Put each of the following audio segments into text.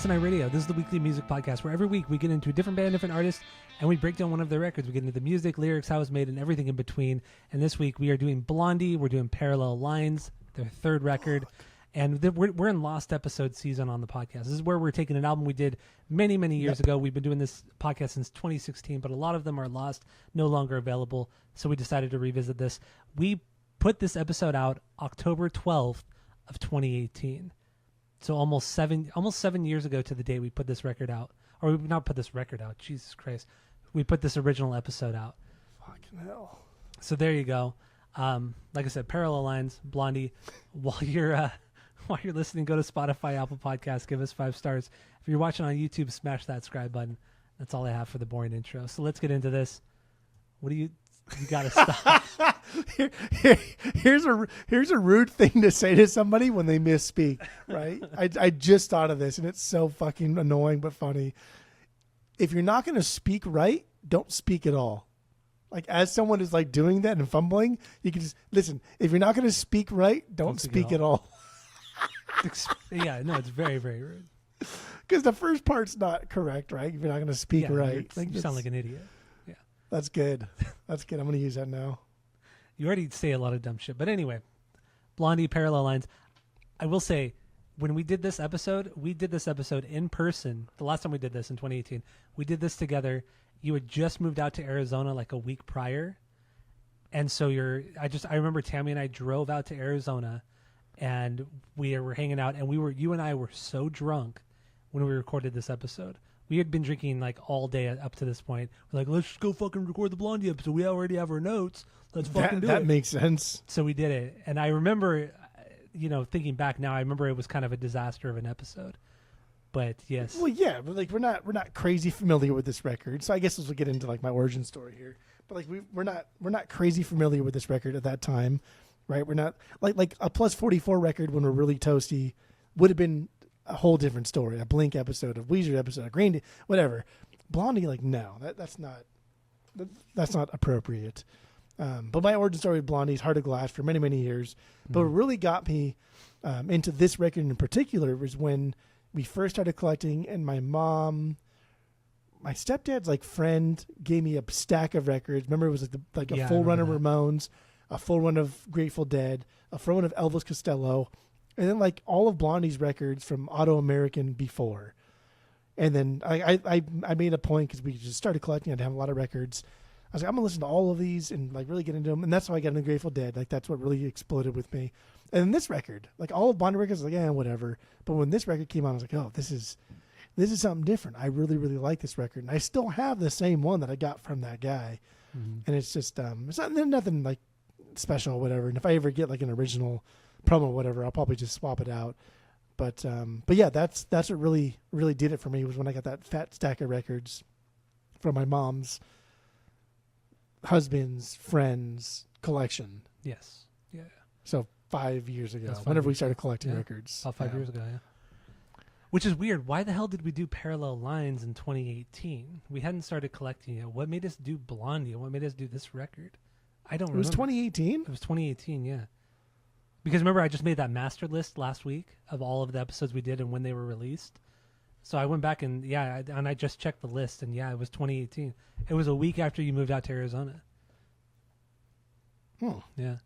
Night Radio. This is the weekly music podcast where every week we get into a different band, different artist, and we break down one of their records. We get into the music, lyrics, how it was made, and everything in between. And this week we are doing Blondie. We're doing Parallel Lines, their third record. And we're in Lost Episode season on the podcast. This is where we're taking an album we did many, many years ago. We've been doing this podcast since 2016, but a lot of them are lost, no longer available. So we decided to revisit this. We put this episode out October 12th of 2018. So almost seven years ago to the day we put this record out. Or we not put this record out. Jesus Christ. We put this original episode out. Fucking hell. So there you go. Like I said, Parallel Lines, Blondie. While you're listening, go to Spotify, Apple Podcasts, give us 5 stars. If you're watching on YouTube, smash that subscribe button. That's all I have for the boring intro. So let's get into this. What do you gotta stop. Here's a rude thing to say to somebody when they misspeak, right? I just thought of this and it's so fucking annoying but funny. If you're not going to speak right, don't speak at all. Like, as someone is like doing that and fumbling, you can just listen. If you're not going to speak right, don't speak at all. Yeah, no, it's very, very rude. Because the first part's not correct, right? If you're not going to speak right. You sound like an idiot. That's good. That's good. I'm going to use that now. You already say a lot of dumb shit. But anyway, Blondie, Parallel Lines. I will say, when we did this episode in person. The last time we did this in 2018, we did this together. You had just moved out to Arizona like a week prior. And so I remember Tammy and I drove out to Arizona and we were hanging out and you and I were so drunk when we recorded this episode. We had been drinking like all day up to this point. We're like, let's just go fucking record the Blondie episode. We already have our notes. Let's fucking do it. That makes sense. So we did it. And I remember, thinking back now, I remember it was kind of a disaster of an episode. But yes. Well, yeah, but like we're not crazy familiar with this record. So I guess we'll get into like my origin story here. But like we're not crazy familiar with this record at that time, right? We're not like a Plus 44 record when we're really toasty would have been a whole different story. A Blink episode, a Weezer episode, a Green Day, whatever. Blondie, like, no, that's not appropriate. But my origin story with Blondie is Heart of Glass for many, many years. But what really got me into this record in particular was when we first started collecting, and my stepdad's like friend gave me a stack of records. Remember, it was like a full run of Ramones, a full run of Grateful Dead, a full run of Elvis Costello, and then like all of Blondie's records from Auto American before. And then I made a point because we just started collecting. I'd have a lot of records. I was like, I'm going to listen to all of these and like really get into them. And that's how I got into Grateful Dead. Like, that's what really exploded with me. And then this record, like all of Blondie records, I was like, whatever. But when this record came out, I was like, oh, this is something different. I really, really like this record. And I still have the same one that I got from that guy. Mm-hmm. And it's just, it's nothing like special or whatever. And if I ever get like an original promo or whatever, I'll probably just swap it out. But yeah, that's what really, really did it for me, was when I got that fat stack of records from my mom's husband's friend's collection. Yes. Yeah. So 5 years ago, whenever we started collecting records. About 5 years ago, yeah. Which is weird. Why the hell did we do Parallel Lines in 2018? We hadn't started collecting yet. What made us do Blondie? What made us do this record? I don't remember. It was 2018? It was 2018, yeah. Because remember, I just made that master list last week of all of the episodes we did and when they were released. So I went back and I just checked the list, and it was 2018. It was a week after you moved out to Arizona. Yeah.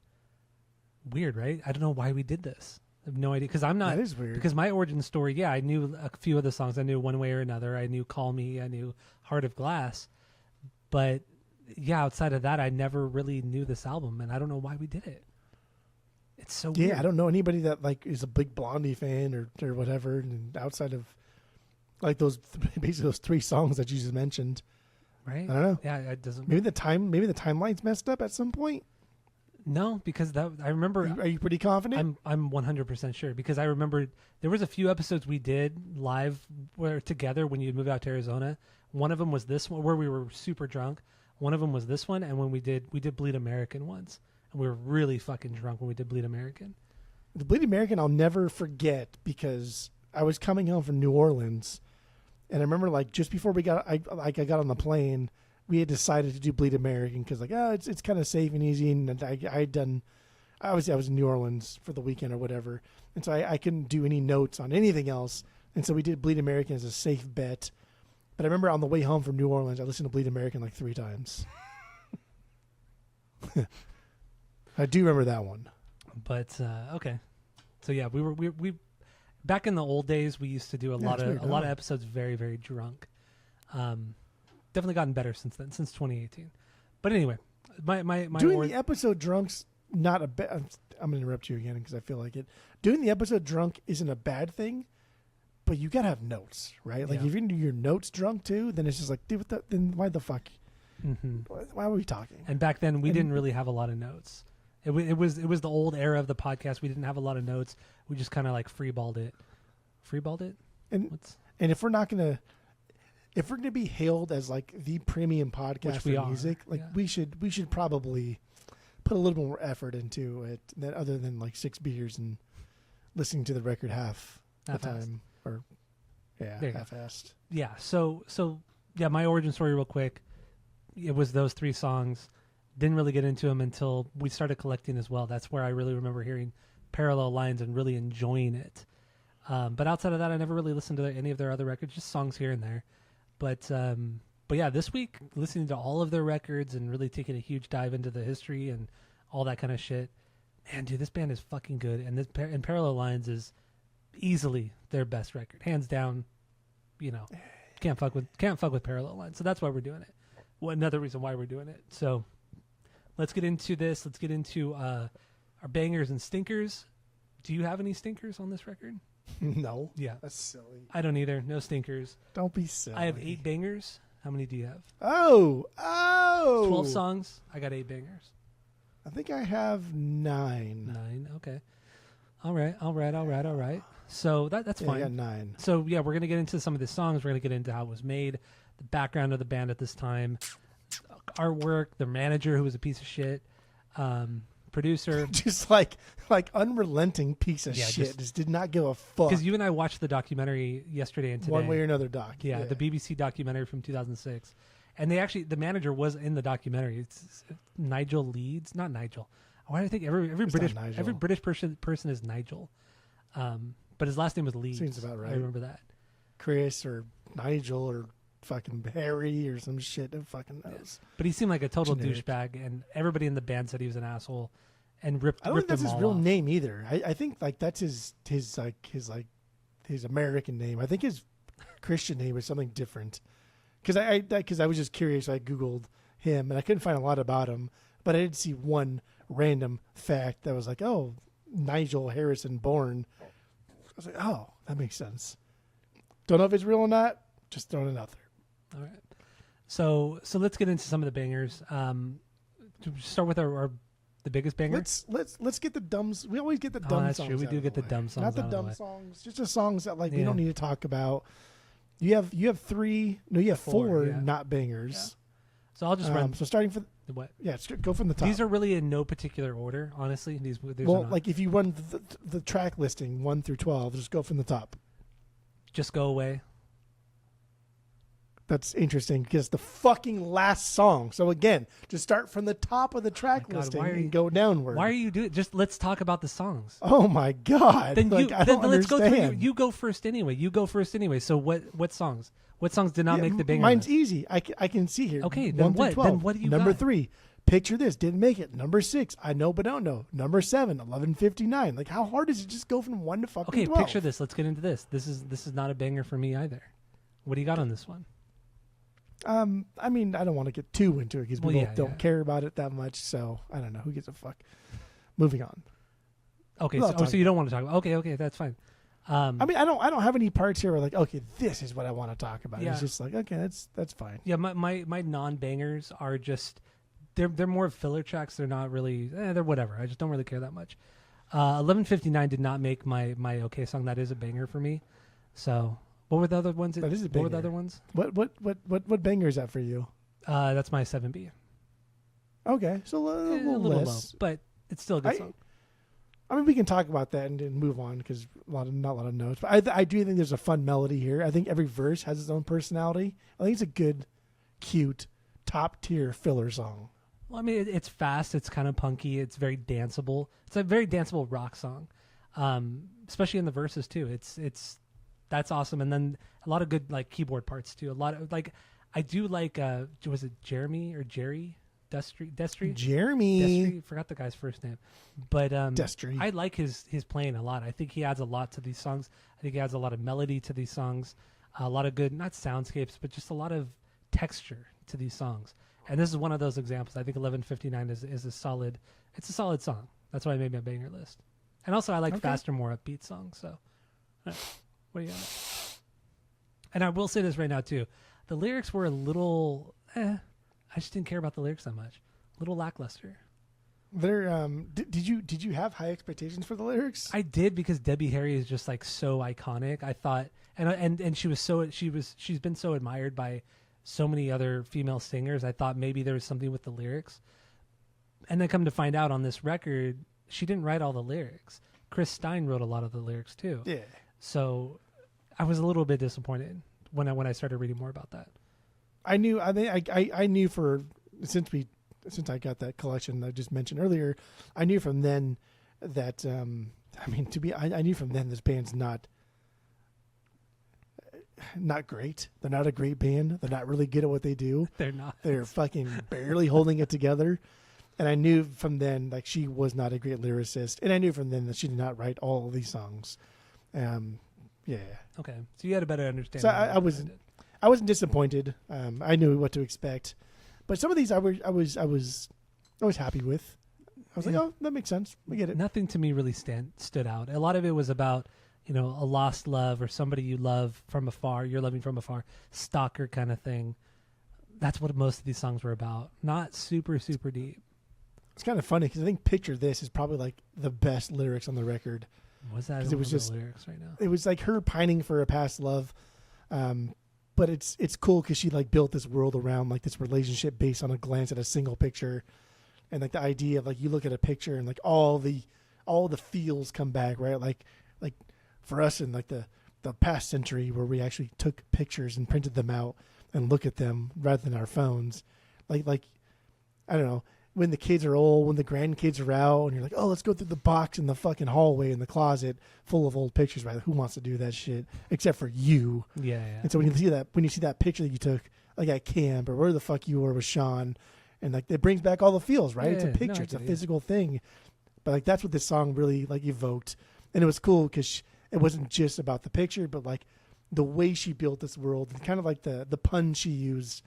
Weird, right? I don't know why we did this. I have no idea, because I'm not. That is weird. Because my origin story, I knew a few of the songs. I knew One Way or Another. I knew Call Me. I knew Heart of Glass. But outside of that, I never really knew this album, and I don't know why we did it. It's so weird. I don't know anybody that like is a big Blondie fan or whatever, and outside of like basically those 3 songs that you just mentioned. Right? I don't know. Yeah, it doesn't. Maybe the timeline's messed up at some point. No, because I remember. Are you pretty confident? I'm 100% sure, because I remember there was a few episodes we did live together when you moved out to Arizona. One of them was this one where we were super drunk. One of them was this one, and when we did Bleed American once, and we were really fucking drunk when we did Bleed American. The Bleed American I'll never forget, because I was coming home from New Orleans, and I remember like just before I got on the plane, we had decided to do Bleed American because like, it's kind of safe and easy. And I was in New Orleans for the weekend or whatever. And so I couldn't do any notes on anything else. And so we did Bleed American as a safe bet. But I remember on the way home from New Orleans, I listened to Bleed American like 3 times. I do remember that one. But okay, so yeah, we back in the old days, we used to do a lot of episodes very, very drunk. Definitely gotten better since then, since 2018. But anyway, my doing the episode drunk's not a bad. I'm gonna interrupt you again because I feel like it. Doing the episode drunk isn't a bad thing. But you gotta have notes, right? Like if you can do your notes drunk too, then it's just like, dude, then why the fuck? Mm-hmm. Why are we talking? And back then, we didn't really have a lot of notes. It was the old era of the podcast. We didn't have a lot of notes. We just kind of like freeballed it. And if we're gonna be hailed as like the premium podcast for music, like we should probably put a little more effort into it than other than like 6 beers and listening to the record half the time. Or half-assed. Yeah. So yeah, my origin story real quick. It was those 3 songs. Didn't really get into them until we started collecting as well. That's where I really remember hearing Parallel Lines and really enjoying it. But outside of that, I never really listened to any of their other records, just songs here and there. But yeah, this week listening to all of their records and really taking a huge dive into the history and all that kind of shit. Man, dude, this band is fucking good, and Parallel Lines is easily their best record, hands down. You know, can't fuck with Parallel Lines. So that's why we're doing it. Well, another reason why we're doing it. So let's get into this. Let's get into our bangers and stinkers. Do you have any stinkers on this record? No. Yeah, that's silly. I don't either. No stinkers. Don't be silly. I have 8 bangers. How many do you have? Oh, 12 songs. I got 8 bangers. I think I have 9. 9. Okay. All right. So that's fine. I got 9. So yeah, we're gonna get into some of the songs. We're gonna get into how it was made, the background of the band at this time, artwork, the manager who was a piece of shit, producer, just like unrelenting piece of shit. Just did not give a fuck. Because you and I watched the documentary yesterday and today. One way or another, doc. Yeah, the BBC documentary from 2006, and the manager was in the documentary. It's Nigel Leeds, not Nigel. Why do I think every British person is Nigel? But his last name was Leeds. Seems about right. I remember that. Chris or Nigel or fucking Harry or some shit. Who fucking knows? Yeah. But he seemed like a total douchebag, and everybody in the band said he was an asshole and ripped. I don't think that's his real name either. I think like that's his American name. I think his Christian name is something different. Because I was just curious. I googled him and I couldn't find a lot about him, but I did see one random fact that was like, oh, Nigel Harrison Bourne. I was like, oh, that makes sense. Don't know if it's real or not. Just throwing it out there. All right. So let's get into some of the bangers. Start with the biggest banger. Let's get the dumb. We always get the dumb. That's songs true. We do get the dumb songs. Not the dumb songs. Just the songs that we don't need to talk about. You have 3. No, you have 4 not bangers. Yeah. So I'll just run. So starting for what? Yeah, go from the top. These are really in no particular order, honestly. These like if you run the track listing 1 through 12, just go from the top. Just Go Away. That's interesting because the fucking last song. So again, just start from the top of the track listing and go downward. Why are you doing? Just let's talk about the songs. Oh my god! Then let's go through. You go first anyway. So what songs? What songs did not make the banger? Mine's easy. I can see here. Okay, then what? Then what do you Number got? 3, Picture This, didn't make it. Number 6, I Know But Don't Know. Number 7, 11:59. Like how hard is it just go from 1 to fucking 12? Okay, Picture This. Let's get into this. This is not a banger for me either. What do you got on this one? I mean, I don't want to get too into it because people don't care about it that much. So I don't know. Who gives a fuck? Moving on. Okay, so you don't want to talk about? Okay, that's fine. I mean, I don't have any parts here where like, okay, this is what I want to talk about. Yeah. It's just like, okay, that's fine. Yeah, my non-bangers are just they're more filler tracks. They're not really they're whatever. I just don't really care that much. 11:59 did not make my okay song. That is a banger for me. So. What were the other ones? That is a banger. What were the other ones? What banger is that for you? That's my 7B. Okay, so a little less. Low, but it's still a good song. I mean, we can talk about that and move on because not a lot of notes. But I do think there's a fun melody here. I think every verse has its own personality. I think it's a good, cute, top tier filler song. Well, I mean, it's fast. It's kind of punky. It's very danceable. It's a very danceable rock song, especially in the verses too. It's that's awesome. And then a lot of good like keyboard parts too. A lot of like I do like was it Jeremy or Jerry Destry? Jeremy. Forgot the guy's first name. But Destry. I like his playing a lot. I think he adds a lot to these songs. I think he adds a lot of melody to these songs. A lot of good, not soundscapes, but just a lot of texture to these songs. And this is one of those examples. I think 11:59 is a solid. It's a solid song. That's why I made my banger list. And also, I like faster, more upbeat songs. So, what do you got? And I will say this right now too: the lyrics were a little. I just didn't care about the lyrics that much. A little lackluster. They're did you have high expectations for the lyrics? I did, because Debbie Harry is just like so iconic. I thought, and she's been so admired by so many other female singers. I thought maybe there was something with the lyrics, and then come to find out on this record, she didn't write all the lyrics. Chris Stein wrote a lot of the lyrics too. Yeah. So I was a little bit disappointed when I started reading more about that. I knew since I got that collection I just mentioned earlier, I knew from then that I knew from then this band's not great. They're not a great band. They're not really good at what they do. They're not. They're fucking barely holding it together. And I knew from then like she was not a great lyricist, and I knew from then that she did not write all of these songs. Yeah. Okay, so you had a better understanding. So I wasn't disappointed. I knew what to expect, but some of these I was happy with. I was like, oh, that makes sense. We get it. Nothing to me really stood out. A lot of it was about, a lost love or somebody you love from afar, you're loving from afar, stalker kind of thing. That's what most of these songs were about. Not super, super deep. It's kind of funny because I think "Picture This" is probably like the best lyrics on the record. Was that? It was just the lyrics right now. It was like her pining for a past love, but it's cool because she like built this world around like this relationship based on a glance at a single picture, and like the idea of like you look at a picture and like all the feels come back, right? Like for us in like the past century where we actually took pictures and printed them out and look at them rather than our phones, like I don't know. When the kids are old, when the grandkids are out, and you're like, oh, let's go through the box in the fucking hallway in the closet full of old pictures, right? Who wants to do that shit except for you? Yeah. And so when you see that picture that you took, like at camp or where the fuck you were with Sean, and like it brings back all the feels, right? It's a picture, it's a physical thing. But like that's what this song really like evoked, and it was cool because it wasn't just about the picture, but like the way she built this world and kind of like the pun she used.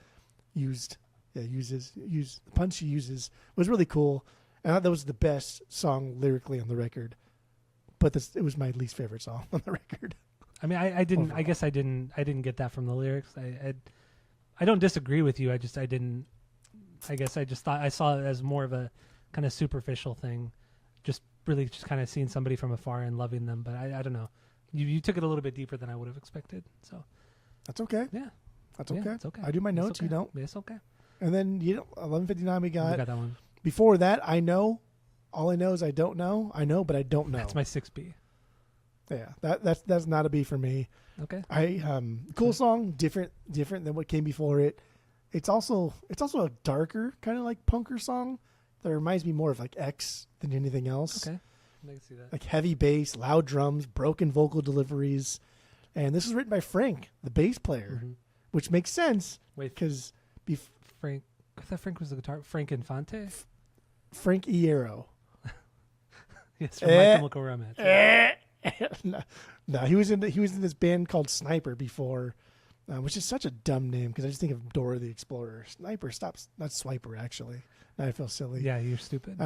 The punch she uses was really cool, and I thought that was the best song lyrically on the record. But it was my least favorite song on the record. I mean, I didn't. Overall. I guess I didn't get that from the lyrics. I don't disagree with you. I didn't. I guess I just thought I saw it as more of a kind of superficial thing, just really just kind of seeing somebody from afar and loving them. But I don't know. You took it a little bit deeper than I would have expected. So that's okay. Yeah, that's okay. It's okay. I do my notes. Okay. You don't. It's okay. And then 11:59 we got that one. Before that, I know. All I know is I don't know. I know, but I don't know. That's my 6B. Yeah, that's not a B for me. Okay. Cool song, different than what came before it. It's also a darker kind of like punker song that reminds me more of like X than anything else. Okay. I can see that. Like heavy bass, loud drums, broken vocal deliveries, and this is written by Frank, the bass player, which makes sense because. Frank. I thought Frank was the guitar. Frank Infante. Frank Iero. Yes, from My Chemical Romance. No, he was in this band called Sniper before, which is such a dumb name because I just think of Dora the Explorer. Sniper stops, not Swiper actually. Now I feel silly. Yeah, you're stupid.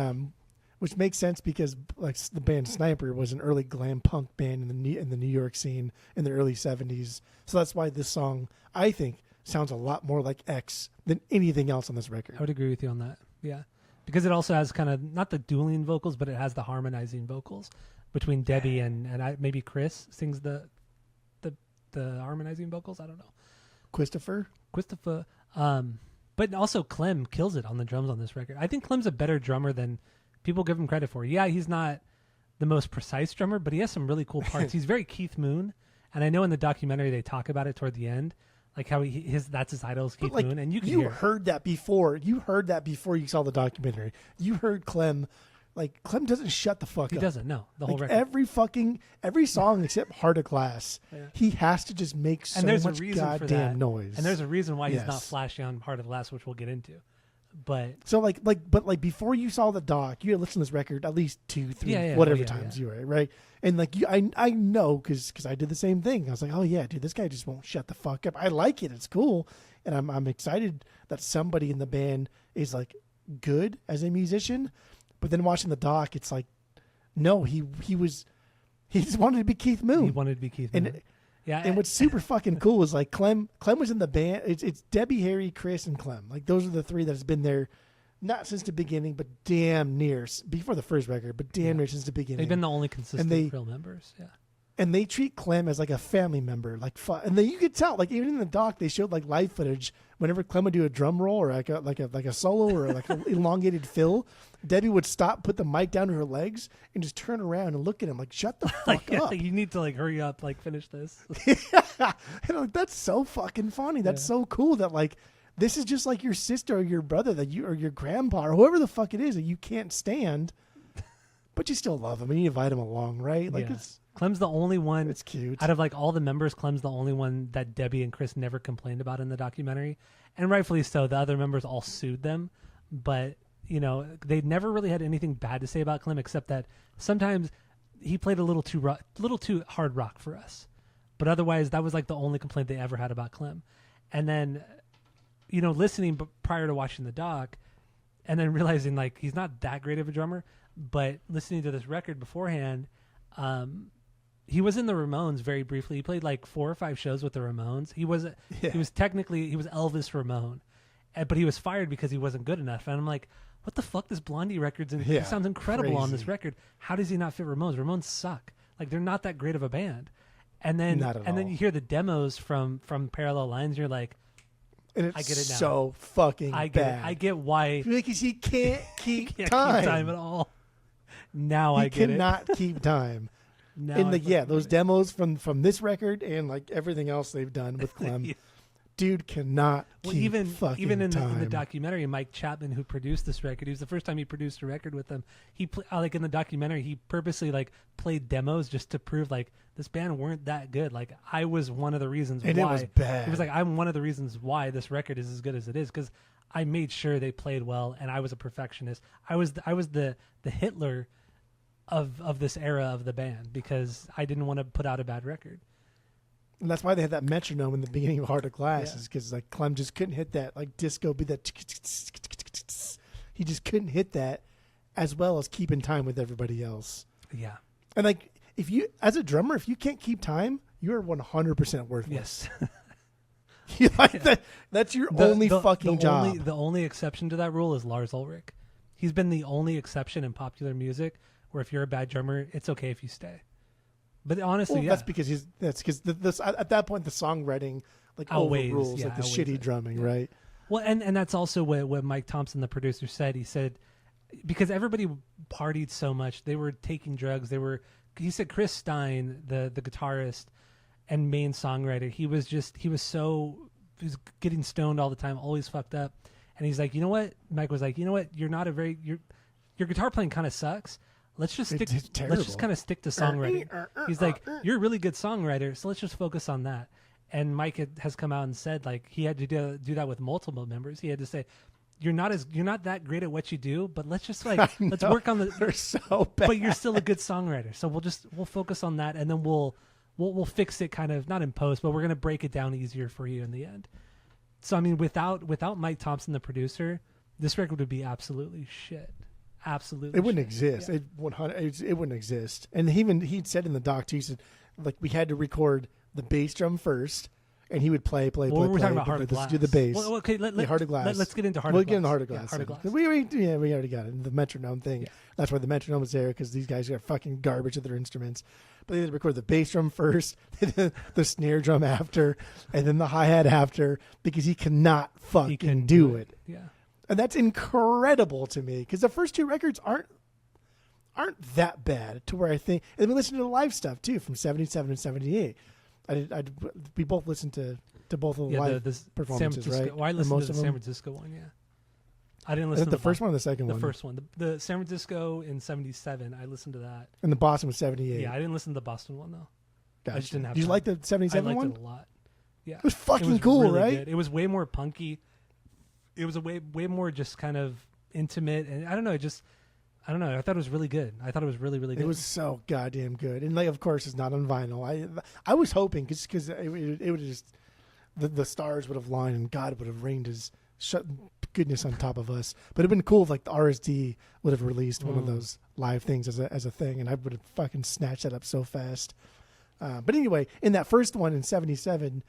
Which makes sense because like the band Sniper was an early glam punk band in the New York scene in the early 70s. So that's why this song, I think, sounds a lot more like X than anything else on this record. I would agree with you on that. Yeah. Because it also has kind of, not the dueling vocals, but it has the harmonizing vocals between Debbie and maybe Chris sings the harmonizing vocals. I don't know. Christopher. But also Clem kills it on the drums on this record. I think Clem's a better drummer than people give him credit for. Yeah, he's not the most precise drummer, but he has some really cool parts. He's very Keith Moon. And I know in the documentary they talk about it toward the end. Like how that's his idol, Keith Moon, and you heard that before. You heard that before you saw the documentary. You heard Clem like Clem doesn't shut the fuck He up. doesn't. No, the whole Like record. every song except Heart of Glass, he has to just make so and there's much a reason for that. goddamn noise. And there's a reason why he's not Yes. flashy on Heart of Glass, which we'll get into. But so but before you saw the doc, you had listened to this record at least 2, 3, whatever times you were, right? And like I know because I did the same thing. I was like, oh yeah, dude, this guy just won't shut the fuck up. I like it. It's cool, and I'm excited that somebody in the band is like good as a musician. But then watching the doc, it's like, no, he just wanted to be Keith Moon. he wanted to be Keith Moon. And what's super fucking cool is like Clem was in the band. It's Debbie, Harry, Chris, and Clem. Like those are the three that's been there, not since the beginning, but damn near before the first record, but damn near since the beginning. They've been the only consistent real members. Yeah. And they treat Clem as like a family member, like and then you could tell, like even in the doc, they showed like live footage. Whenever Clem would do a drum roll or like a solo or like an elongated fill, Debbie would stop, put the mic down to her legs, and just turn around and look at him like, "Shut the fuck up! You need to like hurry up, like finish this." And like, that's so fucking funny. That's so cool that like this is just like your sister or your brother that you or your grandpa or whoever the fuck it is that you can't stand, but you still love him and you invite him along, right? Like it's. Clem's the only one. It's cute. Out of like all the members, Clem's the only one that Debbie and Chris never complained about in the documentary, and rightfully so. The other members all sued them, but you know they never really had anything bad to say about Clem, except that sometimes he played a little too hard rock for us. But otherwise, that was like the only complaint they ever had about Clem. And then, you know, listening prior to watching the doc, and then realizing like he's not that great of a drummer, but listening to this record beforehand. He was in the Ramones very briefly. He played like 4 or 5 shows with the Ramones. He was Elvis Ramone, but he was fired because he wasn't good enough. And I'm like, what the fuck? This Blondie record's he sounds incredible on this record. How does he not fit Ramones? Ramones suck. Like they're not that great of a band. And then then you hear the demos from Parallel Lines. And you're like, and it's I get it now. So fucking bad. I get why because he can't keep keep time. time at all. Now I get it. He cannot keep time. Now those demos from this record and like everything else they've done with Clem, dude cannot keep even in time. the documentary, Mike Chapman, who produced this record, it was the first time he produced a record with them. He like in the documentary, he purposely like played demos just to prove like this band weren't that good. Like I was one of the reasons why. It was bad. He was like, I'm one of the reasons why this record is as good as it is because I made sure they played well and I was a perfectionist. I was the Hitler of this era of the band because I didn't want to put out a bad record. And that's why they had that metronome in the beginning of Heart of Glass is because like Clem just couldn't hit that like disco beat that he just couldn't hit that as well as keeping time with everybody else. Yeah. And like if you as a drummer, if you can't keep time, you're 100% worthless. Yes. That's your only fucking job. The only exception to that rule is Lars Ulrich. He's been the only exception in popular music where if you're a bad drummer, it's okay if you stay. But honestly, that's because at that point the songwriting like overrules like the shitty drumming, right? Well, and that's also what Mike Thompson, the producer, said. He said because everybody partied so much, they were taking drugs. He said Chris Stein, the guitarist and main songwriter, he was getting stoned all the time, always fucked up. And he's like, you know what? Mike was like, you know what? Your guitar playing kind of sucks. Let's just kind of stick to songwriting. He's like, you're a really good songwriter, so let's just focus on that. And Mike has come out and said like he had to do that with multiple members. He had to say, you're not that great at what you do, but let's just let's work on the. They're so bad. But you're still a good songwriter, so we'll focus on that, and then we'll fix it kind of not in post, but we're gonna break it down easier for you in the end. So I mean, without Mike Thompson, the producer, this record would be absolutely shit. Absolutely, it wouldn't exist. Yeah. It wouldn't exist. And he'd said in the doc too. He said like we had to record the bass drum first, and he would play. We're talking about Heart of Glass. Let's do the bass. Well, okay, Heart of Glass. Let's get into Heart of Glass. We'll get into Heart of Glass. Yeah, Heart of Glass. We already got it. The metronome thing. Yeah. That's why the metronome was there because these guys are fucking garbage at their instruments. But they had to record the bass drum first, the snare drum after, and then the hi-hat after because he cannot fucking do it. Yeah. And that's incredible to me because the first 2 records aren't that bad to where I think. And we listened to the live stuff too from 77 and 78. We both listened to both of the live performances, right? Well, I listened to the San Francisco one, yeah. I didn't listen to the first one or the second one? The first one. The San Francisco in 77, I listened to that. And the Boston was 78. Yeah, I didn't listen to the Boston one, though. Gotcha. I just didn't have Did you time. like the 77 one? I liked one? it a lot. Yeah. It was fucking was cool, really right? Good. It was way more punky. It was a way more just kind of intimate. And I don't know, I thought it was really good. I thought it was really, really good. It was so goddamn good. And, like, of course, it's not on vinyl. I was hoping, because it would just, the stars would have lined and God would have rained his goodness on top of us. But it'd been cool if, like, the RSD would have released one of those live things as a thing, and I would have fucking snatched that up so fast. But anyway, in that first one in 77,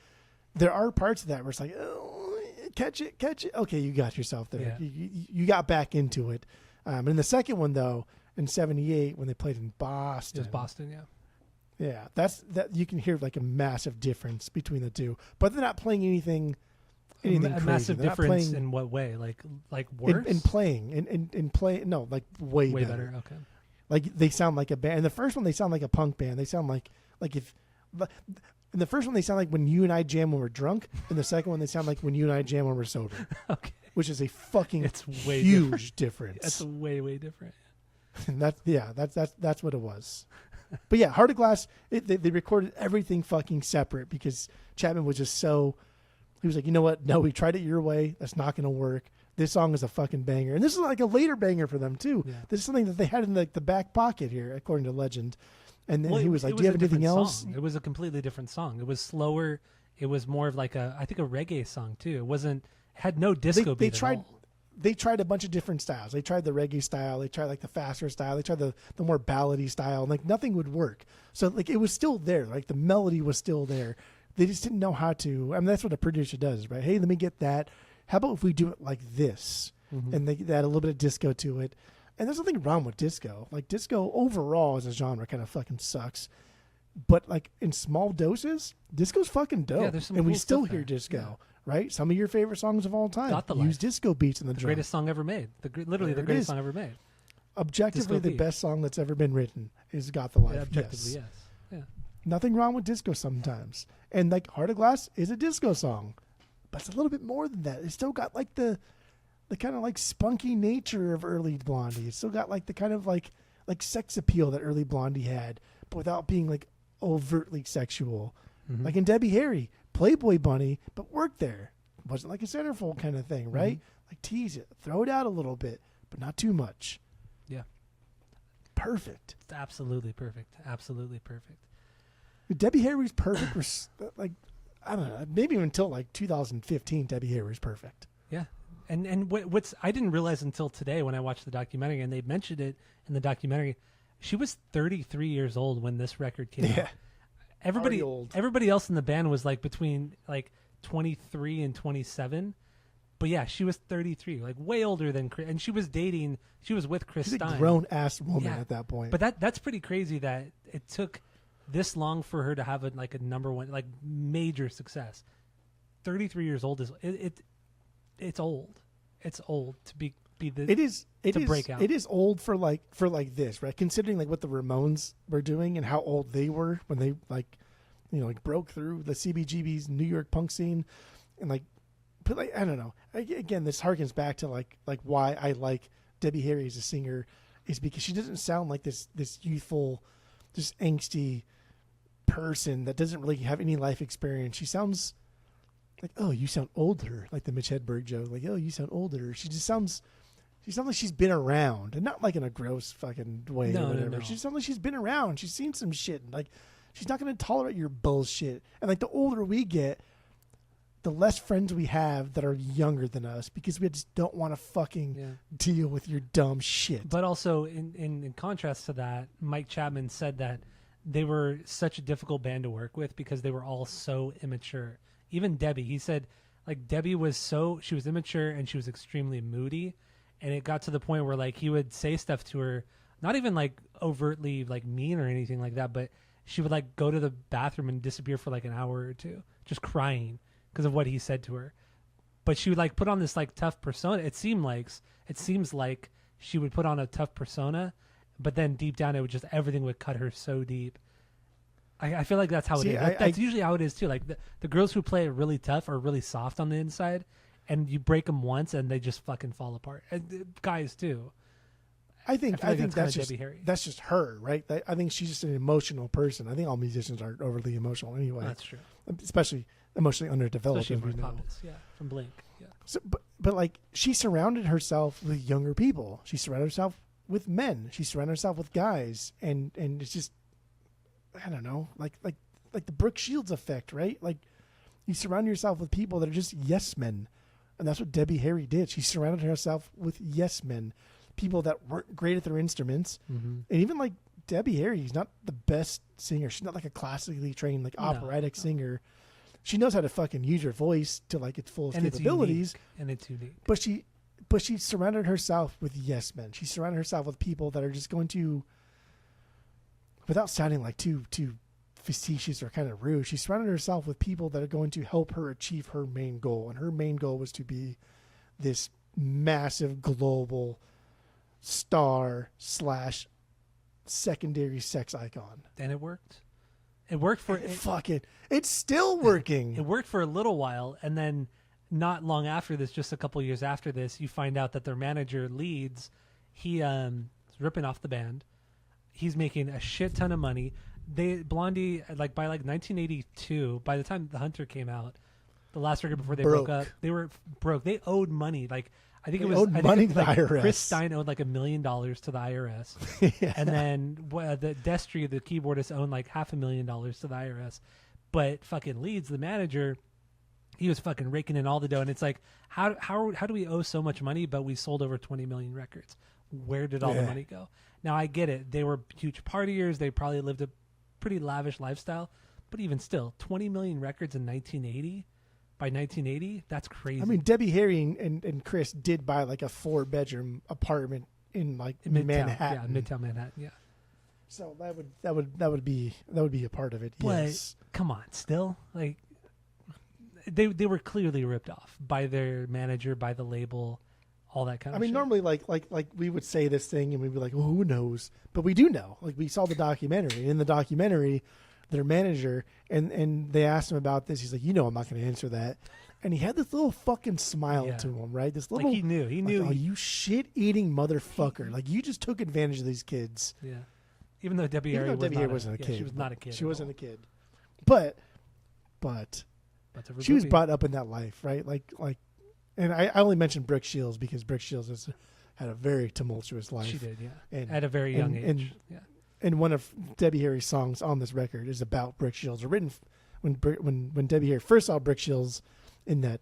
there are parts of that where it's like, oh, catch it. Okay, you got yourself there. Yeah. You got back into it. And in the second one, though, in 78, when they played in Boston. It was Boston, yeah. Yeah, that you can hear like a massive difference between the two. But they're not playing anything a crazy. massive They're difference in what way? Like worse? In playing. In play, no, like way better. Okay. Like they sound like a band. In the first one, they sound like a punk band. They sound like if... In the first one, they sound like when you and I jam when we're drunk. In the second one, they sound like when you and I jam when we're sober. Okay. Which is a fucking way huge difference. That's way different. And that's what it was. But yeah, Heart of Glass, they recorded everything fucking separate because Chapman was just so... He was like, you know what? No, we tried it your way. That's not going to work. This song is a fucking banger. And this is like a later banger for them, too. Yeah. This is something that they had in like the back pocket here, according to legend. And then he was like, do you have anything else? It was a completely different song. It was slower. It was more of like I think a reggae song, too. It had no disco beat at all. They tried a bunch of different styles. They tried the reggae style. They tried like the faster style. They tried the more ballady style. And like nothing would work. So like it was still there. Like the melody was still there. They just didn't know how to. I mean, that's what a producer does, right? Hey, let me get that. How about if we do it like this? Mm-hmm. And they add a little bit of disco to it. And there's nothing wrong with disco. Like disco overall as a genre kind of fucking sucks. But like in small doses, disco's fucking dope. Yeah, there's some and cool we still stuff hear there. disco, right? Some of your favorite songs of all time use disco beats in the drum. Greatest song ever made. Literally the greatest song ever made. Objectively, the best song that's ever been written is "Got the Life." Yeah, objectively, yes. Yeah. Nothing wrong with disco sometimes. And like Heart of Glass is a disco song, but it's a little bit more than that. It's still got like the kind of like spunky nature of early Blondie. It's still got like the kind of like sex appeal that early Blondie had, but without being like overtly sexual. Mm-hmm. Like in Debbie Harry, Playboy Bunny, but worked there. It wasn't like a centerfold kind of thing, right? Mm-hmm. Like tease it, throw it out a little bit, but not too much. Yeah. Perfect. It's absolutely perfect. Absolutely perfect. Debbie Harry's perfect was like, I don't know, maybe until like 2015, Debbie Harry's perfect. Yeah. And what's I didn't realize until today when I watched the documentary, and they mentioned it in the documentary, she was 33 years old when this record came out. Everybody else in the band was like between like 23 and 27. But yeah, she was 33, like way older than Chris, and she was with Chris She's Stein. A grown ass woman at that point. But that's pretty crazy that it took this long for her to have a number one, like major success. 33 years old is it's old. It's old to be the. It is break out. It is old for like this, right? Considering like what the Ramones were doing and how old they were when they broke through the CBGB's New York punk scene, and like, but like I don't know. Again, this harkens back to like why I like Debbie Harry as a singer is because she doesn't sound like this youthful, just angsty person that doesn't really have any life experience. She sounds like, oh, you sound older, like the Mitch Hedberg joke. Like, oh, you sound older. She sounds like she's been around, and not like in a gross fucking way or whatever. No. She sounds like she's been around. She's seen some shit. And like, she's not going to tolerate your bullshit. And like, the older we get, the less friends we have that are younger than us because we just don't want to fucking deal with your dumb shit. But also, in contrast to that, Mike Chapman said that they were such a difficult band to work with because they were all so immature. Even Debbie, he said, like Debbie she was immature and she was extremely moody, and it got to the point where like he would say stuff to her, not even like overtly like mean or anything like that, but she would like go to the bathroom and disappear for like an hour or two, just crying because of what he said to her. But she would like put on this like tough persona. It seems like she would put on a tough persona, but then deep down everything would cut her so deep. I feel like that's how it is. That's usually how it is too. Like the girls who play it really tough are really soft on the inside, and you break them once and they just fucking fall apart. And guys too. I think that's just Debbie Harry. That's just her, right? I think she's just an emotional person. I think all musicians are overly emotional anyway. That's true. Especially emotionally underdeveloped. Especially Mark Hoppus, from Blink. Yeah. So, but like she surrounded herself with younger people. She surrounded herself with men. She surrounded herself with guys, and it's just, I don't know, like the Brooke Shields effect, right? Like you surround yourself with people that are just yes men, and that's what Debbie Harry did. She surrounded herself with yes men. People that weren't great at their instruments, and even like Debbie Harry, she's not the best singer. She's not like a classically trained like operatic singer. She knows how to fucking use her voice to like its fullest capabilities, and it's unique. But she surrounded herself with yes men. She surrounded herself with people that are just going to, without sounding like too facetious or kind of rude, she surrounded herself with people that are going to help her achieve her main goal, and her main goal was to be this massive global star / secondary sex icon. And it worked. It worked for it's still working. It worked for a little while, and then not long after this, just a couple years after this, you find out that their manager Leeds, he is ripping off the band. He's making a shit ton of money. Blondie, like by like 1982, by the time The Hunter came out, the last record before they broke up, they were broke. They owed money. Like I think it was money to the IRS. Chris Stein owed like $1 million to the IRS, yeah. And then the Destry, the keyboardist, owned like $500,000 to the IRS. But fucking Leeds, the manager, he was fucking raking in all the dough. And it's like, how do we owe so much money, but we sold over 20 million records? Where did all the money go? Now I get it; they were huge partiers. They probably lived a pretty lavish lifestyle, but even still, 20 million records in 1980. By 1980, that's crazy. I mean, Debbie Harry and Chris did buy like a 4-bedroom apartment in like Manhattan. Yeah, Midtown Manhattan. Yeah. So that would be a part of it. But yes. Come on, still like they were clearly ripped off by their manager, by the label, all that kind of. I mean, shit. normally like we would say this thing and we'd be like, well, who knows? But we do know. Like we saw the documentary. In the documentary, their manager and they asked him about this. He's like, I'm not going to answer that. And he had this little fucking smile to him, right? This little, like he knew. Like, oh, you shit-eating motherfucker! Like you just took advantage of these kids. Yeah. Even though Debbie Harry wasn't a kid. She was not a kid. She wasn't a kid. But she was brought up in that life, right? Like, and I only mentioned Brooke Shields because Brooke Shields had a very tumultuous life. She did, yeah. And, at a very young age. And one of Debbie Harry's songs on this record is about Brooke Shields. Written when Debbie Harry first saw Brooke Shields in that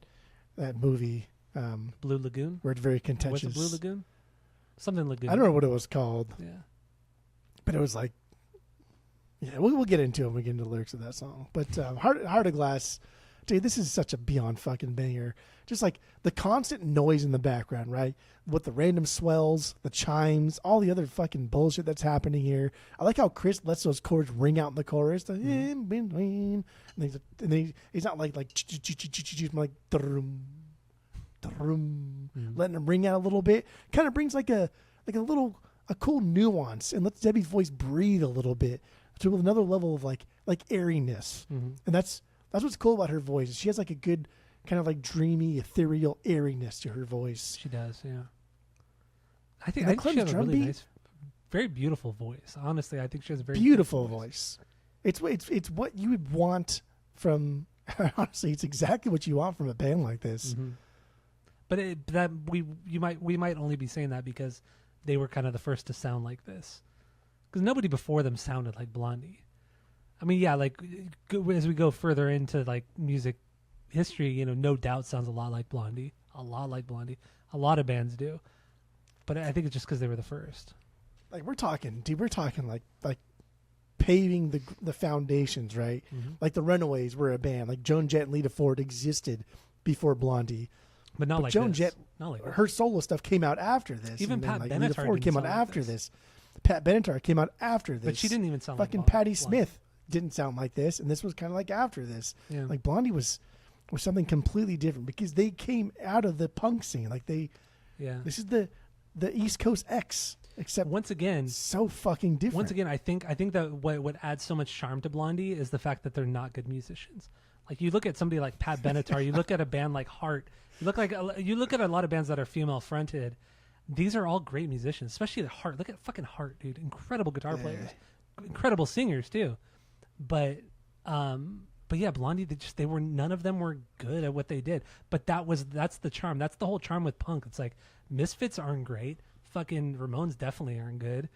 movie, Blue Lagoon, where it's very contentious. Was it Blue Lagoon? Something Lagoon. I don't know what it was called. Yeah, but it was like, yeah, we'll get into it when we get into the lyrics of that song. But Heart of Glass, dude, this is such a beyond fucking banger. Just like the constant noise in the background, right? With the random swells, the chimes, all the other fucking bullshit that's happening here. I like how Chris lets those chords ring out in the chorus. The in between, and he's not like like letting them ring out a little bit. Kind of brings like a cool nuance and lets Debbie's voice breathe a little bit to another level of like airiness. And that's what's cool about her voice. She has like a good kind of like dreamy, ethereal airiness to her voice. She does, yeah. I think she has a really nice, very beautiful voice. Honestly, I think she has a very beautiful voice. It's what you would want from. Honestly, it's exactly what you want from a band like this. But we might only be saying that because they were kind of the first to sound like this. Because nobody before them sounded like Blondie. I mean, yeah, like as we go further into like music history, No Doubt sounds a lot like Blondie. A lot like Blondie. A lot of bands do. But I think it's just because they were the first. Like we're talking like paving the foundations, right? Like the Runaways were a band. Like Joan Jett and Lita Ford existed before Blondie. But not like Joan this. Jett, not like her solo stuff came out after this. Even Pat Benatar Lita Ford came out after this. Pat Benatar came out after this. But she didn't even sound fucking like Patti Smith didn't sound like this, and this was kind of like after this. Yeah. Like Blondie was something completely different because they came out of the punk scene. Like this is the East Coast X, except once again so fucking different. Once again, I think that what adds so much charm to Blondie is the fact that they're not good musicians. Like you look at somebody like Pat Benatar, you look at a band like Heart, You look at a lot of bands that are female fronted. These are all great musicians, especially the Heart. Look at fucking Heart, dude. Incredible guitar players, incredible singers too. But yeah, Blondie. None of them were good at what they did. But that's the charm. That's the whole charm with punk. It's like Misfits aren't great. Fucking Ramones definitely aren't good.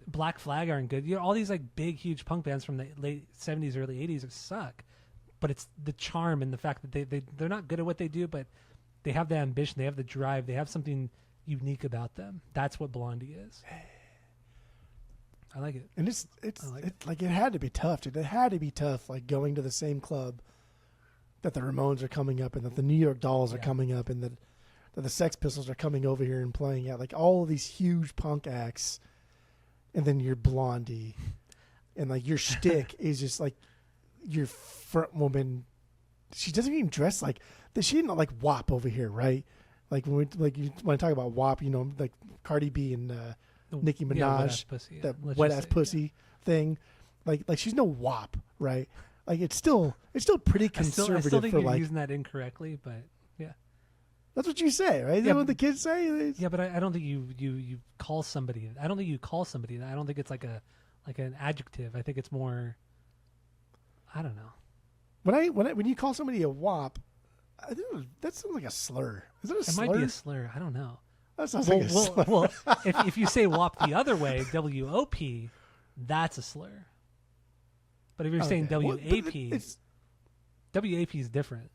Black Flag aren't good. All these like big, huge punk bands from the late 70s, early 80s suck. But it's the charm and the fact that they're not good at what they do, but they have the ambition, they have the drive, they have something unique about them. That's what Blondie is. I like it. And it's like it had to be tough, dude. It had to be tough, like going to the same club that the Ramones are coming up and that the New York Dolls are coming up and that the Sex Pistols are coming over here and playing at, like all of these huge punk acts, and then you're Blondie, and like your shtick is just like your front woman. She doesn't even dress like that. She didn't like WAP over here, right? Like when I talk about WAP, like Cardi B and Nicki Minaj, that wet ass pussy thing. Like she's no WAP, right? Like it's still pretty conservative. I still think for you're like using that incorrectly, but yeah, that's what you say, right? Is that what the kids say? Yeah, but I don't think you call somebody. I don't think you call somebody. I don't think it's like an adjective. I think it's more. I don't know. When you call somebody a WAP, I think that sounds like a slur. Is it a slur? It might be a slur. I don't know. That sounds like a slur. Well, if you say WAP the other way, WOP, that's a slur. But if you're saying WAP, WAP is different.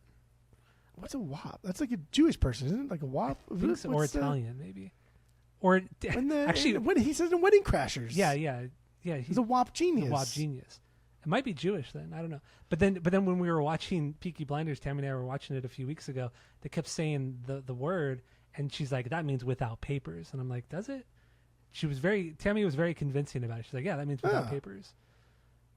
What's a WAP? That's like a Jewish person, isn't it? Like a WAP? Or Italian, maybe. Or actually, when he says in Wedding Crashers. Yeah. He's a WAP genius. A WAP genius. It might be Jewish then. I don't know. But then when we were watching Peaky Blinders, Tammy and I were watching it a few weeks ago. They kept saying the word, and she's like, "That means without papers." And I'm like, "Does it?" Tammy was very convincing about it. She's like, "Yeah, that means without papers."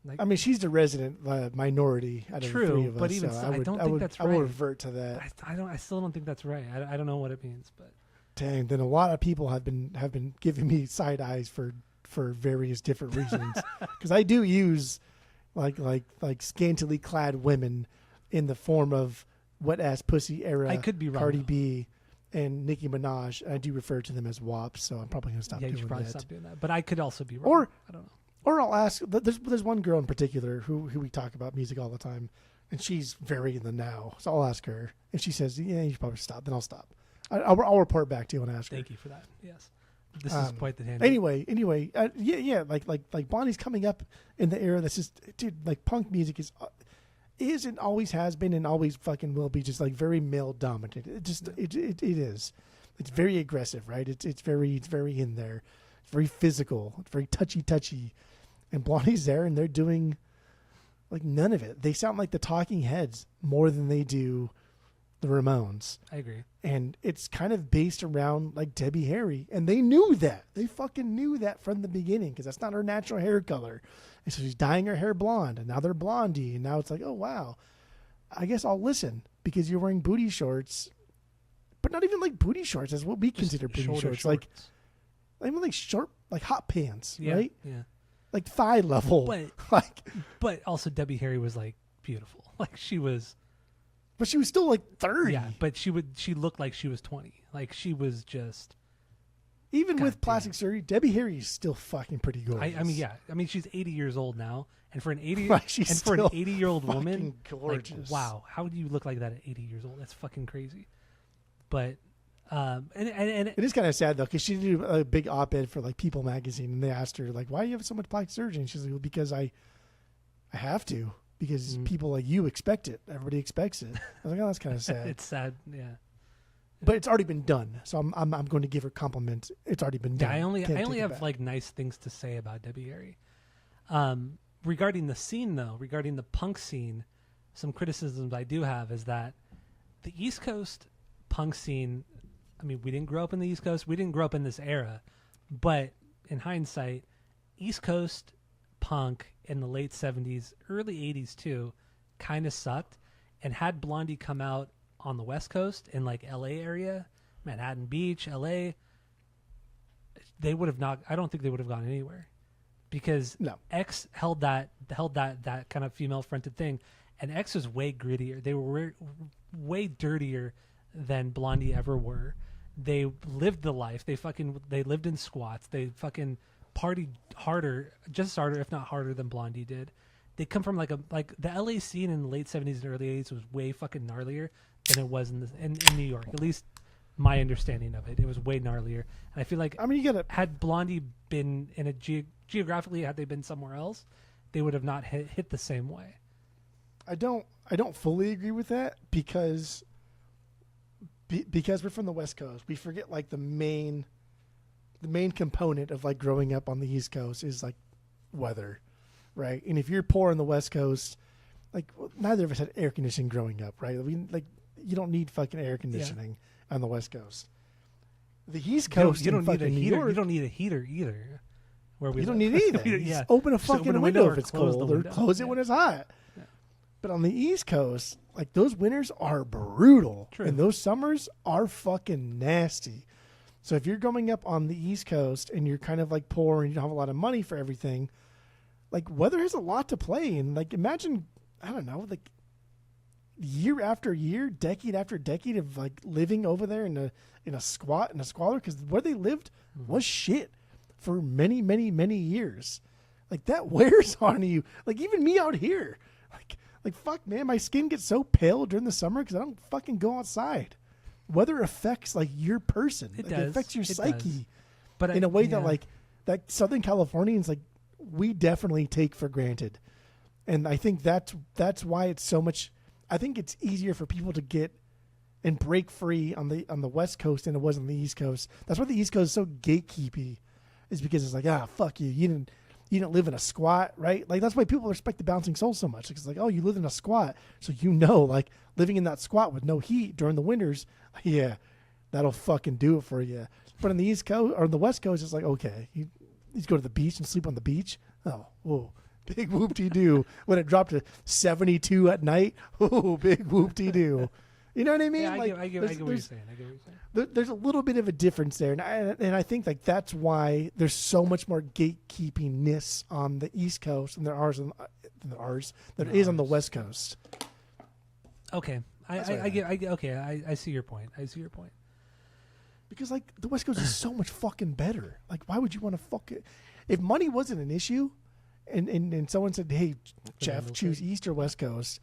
Like, I mean, she's the resident minority out of the three of us. But even so, I don't think that's right. I would revert to that. I still don't think that's right. I don't know what it means, but dang. Then a lot of people have been giving me side eyes for various different reasons because I do use like scantily clad women in the form of wet ass pussy era. I could be wrong. Cardi B and Nicki Minaj. I do refer to them as WAP, so I'm probably gonna stop doing that. Yeah, you should probably stop doing that. But I could also be wrong. Or I don't know. Or I'll ask. There's one girl in particular who we talk about music all the time, and she's very in the now. So I'll ask her, and she says, "Yeah, you should probably stop." Then I'll stop. I'll report back to you and ask her. Thank you for that. Yes, this is quite the tangent. Anyway, yeah. Like Blondie's coming up in the era that's just, dude. Like punk music is and always has been and always fucking will be just like very male dominated. It is. It's very aggressive, right? It's very in there. It's very physical. It's very touchy. And Blondie's there, and they're doing like none of it. They sound like the Talking Heads more than they do the Ramones. I agree. And it's kind of based around like Debbie Harry, and they knew that. They fucking knew that from the beginning because that's not her natural hair color. And so she's dyeing her hair blonde, and now they're Blondie, and now it's like, oh wow, I guess I'll listen because you're wearing booty shorts, but not even like booty shorts as what we consider booty shorts. Like even like short, like hot pants, right? Yeah. Like thigh level, but also Debbie Harry was like beautiful. Like she was, but she was still like 30. Yeah, but she looked like she was 20. Like she was just, even with plastic surgery, Debbie Harry is still fucking pretty gorgeous. I mean, she's 80 years old now, and for an 80 for an 80-year-old woman, gorgeous. Like, wow, how do you look like that at 80 years old? That's fucking crazy. But. And it is kind of sad though because she did a big op-ed for like People magazine, and they asked her like, "Why do you have so much plastic surgery?" And she's like, "Well, because I have to because people like you expect it. Everybody expects it." I was like, "Oh, that's kind of sad." It's sad, yeah. But it's already been done, so I'm going to give her compliments. It's already been done. I only have like nice things to say about Debbie Harry. Regarding the scene though, regarding the punk scene, some criticisms I do have is that the East Coast punk scene. I mean, we didn't grow up in the East Coast. We didn't grow up in this era. But in hindsight, East Coast punk in the late 70s, early 80s too, kind of sucked. And had Blondie come out on the West Coast in like LA area, Manhattan Beach, LA, they would have not. I don't think they would have gone anywhere because X held that kind of female fronted thing, and X was way grittier. They were way dirtier than Blondie ever were. They lived the life. They lived in squats. They fucking partied harder, just harder, if not harder than Blondie did. They come from like the LA scene in the late 70s and early 80s was way fucking gnarlier than it was in New York. At least my understanding of it. It was way gnarlier. And I feel like had Blondie been in a geographically, had they been somewhere else, they would have not hit the same way. I don't fully agree with that because we're from the West Coast. We forget like the main component of like growing up on the East Coast is like weather, right? And if you're poor on the West Coast, like neither of us had air conditioning growing up, right? You don't need fucking air conditioning on the West Coast. The East Coast, you don't need a heater. York, you don't need a heater either. You don't need it either. You just open a fucking window if it's cold, or close it when it's hot. Yeah. But on the East Coast, like those winters are brutal, and those summers are fucking nasty. So if you're going up on the East Coast and you're kind of like poor and you don't have a lot of money for everything, like weather has a lot to play. And like imagine, I don't know, like year after year, decade after decade of like living over there in a squalor, because where they lived was shit for many, many, many years. Like that wears on you. Like even me out here, like fuck, man, my skin gets so pale during the summer because I don't fucking go outside. Weather affects like your person. It affects your psyche, but in a way that Southern Californians like we definitely take for granted, and I think that's why it's so much. I think it's easier for people to get and break free on the West Coast than it was on the East Coast. That's why the East Coast is so gatekeepy, is because it's like fuck you, you didn't live in a squat, right? Like that's why people respect the Bouncing Soul so much. It's like, oh, you live in a squat, so like living in that squat with no heat during the winters, yeah, that'll fucking do it for you. But on the East Coast or the West Coast, it's like, okay, you go to the beach and sleep on the beach. Oh, whoa, big whoop-de-doo. When it dropped to 72 at night, oh, big whoop-de-doo. You know what I mean? Yeah, I get what you're saying. There's a little bit of a difference there, and I think like that's why there's so much more gatekeepiness on the East Coast than there is on the West Coast. Okay, I see your point. Because like the West Coast is so much fucking better. Like, why would you want to fuck it? If money wasn't an issue, and someone said, "Hey, Jeff, choose East or West Coast,"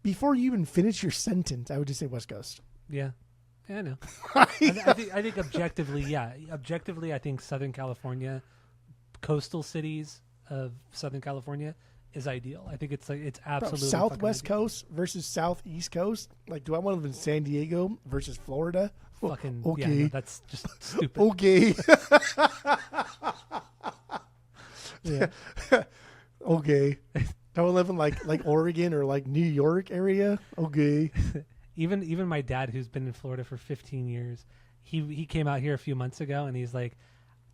before you even finish your sentence, I would just say West Coast. Yeah, I know. I think objectively, I think Southern California, coastal cities of Southern California is ideal. I think it's absolutely Southwest Coast versus Southeast Coast. Like, do I want to live in San Diego versus Florida? Fucking okay. Yeah, no, that's just stupid. Okay. Yeah. Okay. I would live in like Oregon or like New York area. Okay. Even my dad, who's been in Florida for 15 years, he came out here a few months ago, and he's like,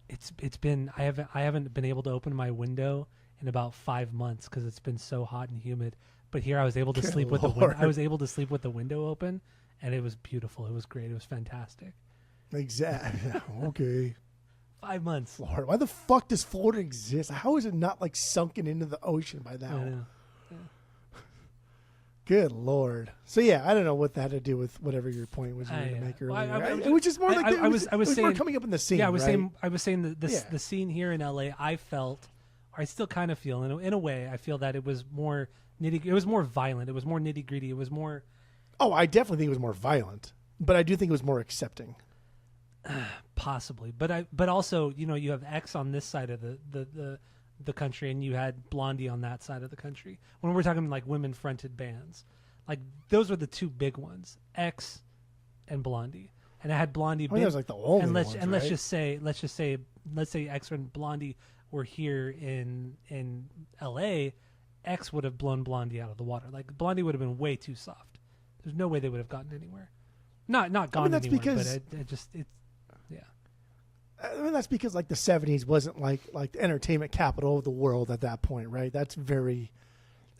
it's been I haven't been able to open my window in about 5 months because it's been so hot and humid. But here I was able to sleep with the window open, and it was beautiful. It was great. It was fantastic. Exactly. Okay. 5 months. Florida. Why the fuck does Florida exist? How is it not like sunken into the ocean by now? I know. Yeah. Good Lord. So yeah, I don't know what that had to do with whatever your point was you were going to make earlier. It was just more like I was saying, more coming up in the scene. Yeah, I was right? saying that the scene here in LA, I felt, or I still kind of feel in a way, I feel that it was more it was more violent. It was more nitty gritty. It was more. Oh, I definitely think it was more violent, but I do think it was more accepting. Possibly, but also, you have X on this side of the country, and you had Blondie on that side of the country. When we're talking like women fronted bands, like those were the two big ones, X and Blondie. And I had Blondie. That was like the only and ones, let's just say X and Blondie were here in LA. X would have blown Blondie out of the water. Like Blondie would have been way too soft. There's no way they would have gotten anywhere. Not gone that's anywhere. Because but it's. Yeah. I mean, that's because like the 70s wasn't like the entertainment capital of the world at that point, right? That's very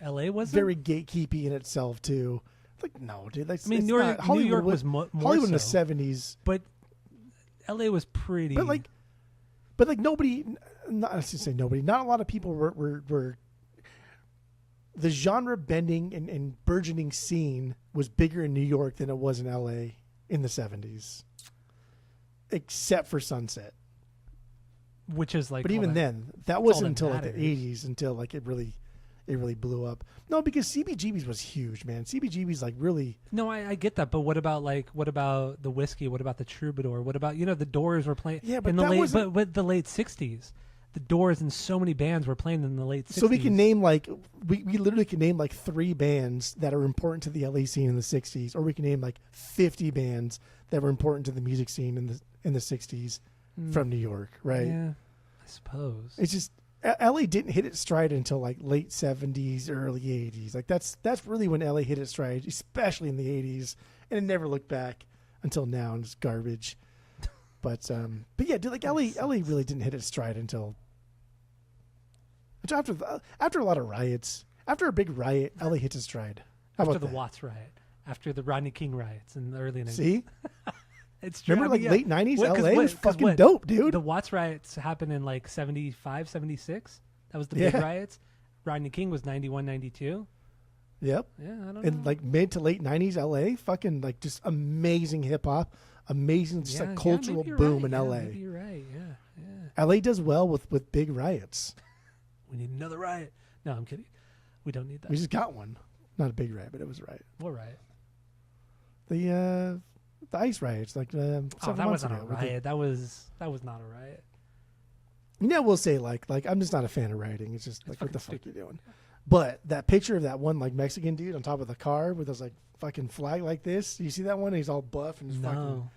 LA was very gatekeepy in itself too. Like, no, dude. Like, New York was more Hollywood so, in the 70s, but LA was pretty. But nobody. Not I should say nobody. Not a lot of people were the genre bending and burgeoning scene was bigger in New York than it was in LA in the 70s, except for Sunset. Which is like, but even then, that wasn't until like the 80s until like it really blew up. No, because CBGB's was huge, man. CBGB's like really. No, I get that, but what about the Whiskey? What about the Troubadour? What about the Doors were playing? Yeah, but in the late '60s, the Doors and so many bands were playing in the late '60s. So we can name we literally can name like 3 bands that are important to the LA scene in the '60s, or we can name like 50 bands that were important to the music scene in the '60s from New York, right? Yeah, I suppose. It's just LA didn't hit its stride until like late '70s, early '80s. Like that's really when LA hit its stride, especially in the '80s, and it never looked back until now, and it's garbage. But yeah, dude, like LA really didn't hit its stride until after a lot of riots. After a big riot, LA hits its stride. How after about the that? Watts riot, after the Rodney King riots in the early 90s. See? It's true. Remember late 90s LA was fucking dope, dude. The Watts riots happened in like 75, 76. That was the big riots. Rodney King was 91, 92. Yep. Yeah, I don't know. In like mid to late 90s LA, fucking like just amazing hip hop, amazing just like cultural boom in LA. Maybe you're right. Yeah. LA does well with big riots. We need another riot. No, I'm kidding. We don't need that. We just got one. Not a big riot, but it was a riot. What riot? The ICE riots, like 7 months ago. That wasn't a riot. That was not a riot. We'll say like I'm just not a fan of rioting. It's just like what the fuck you doing? But that picture of that one like Mexican dude on top of the car with his like fucking flag like this. You see that one? He's all buff and fucking.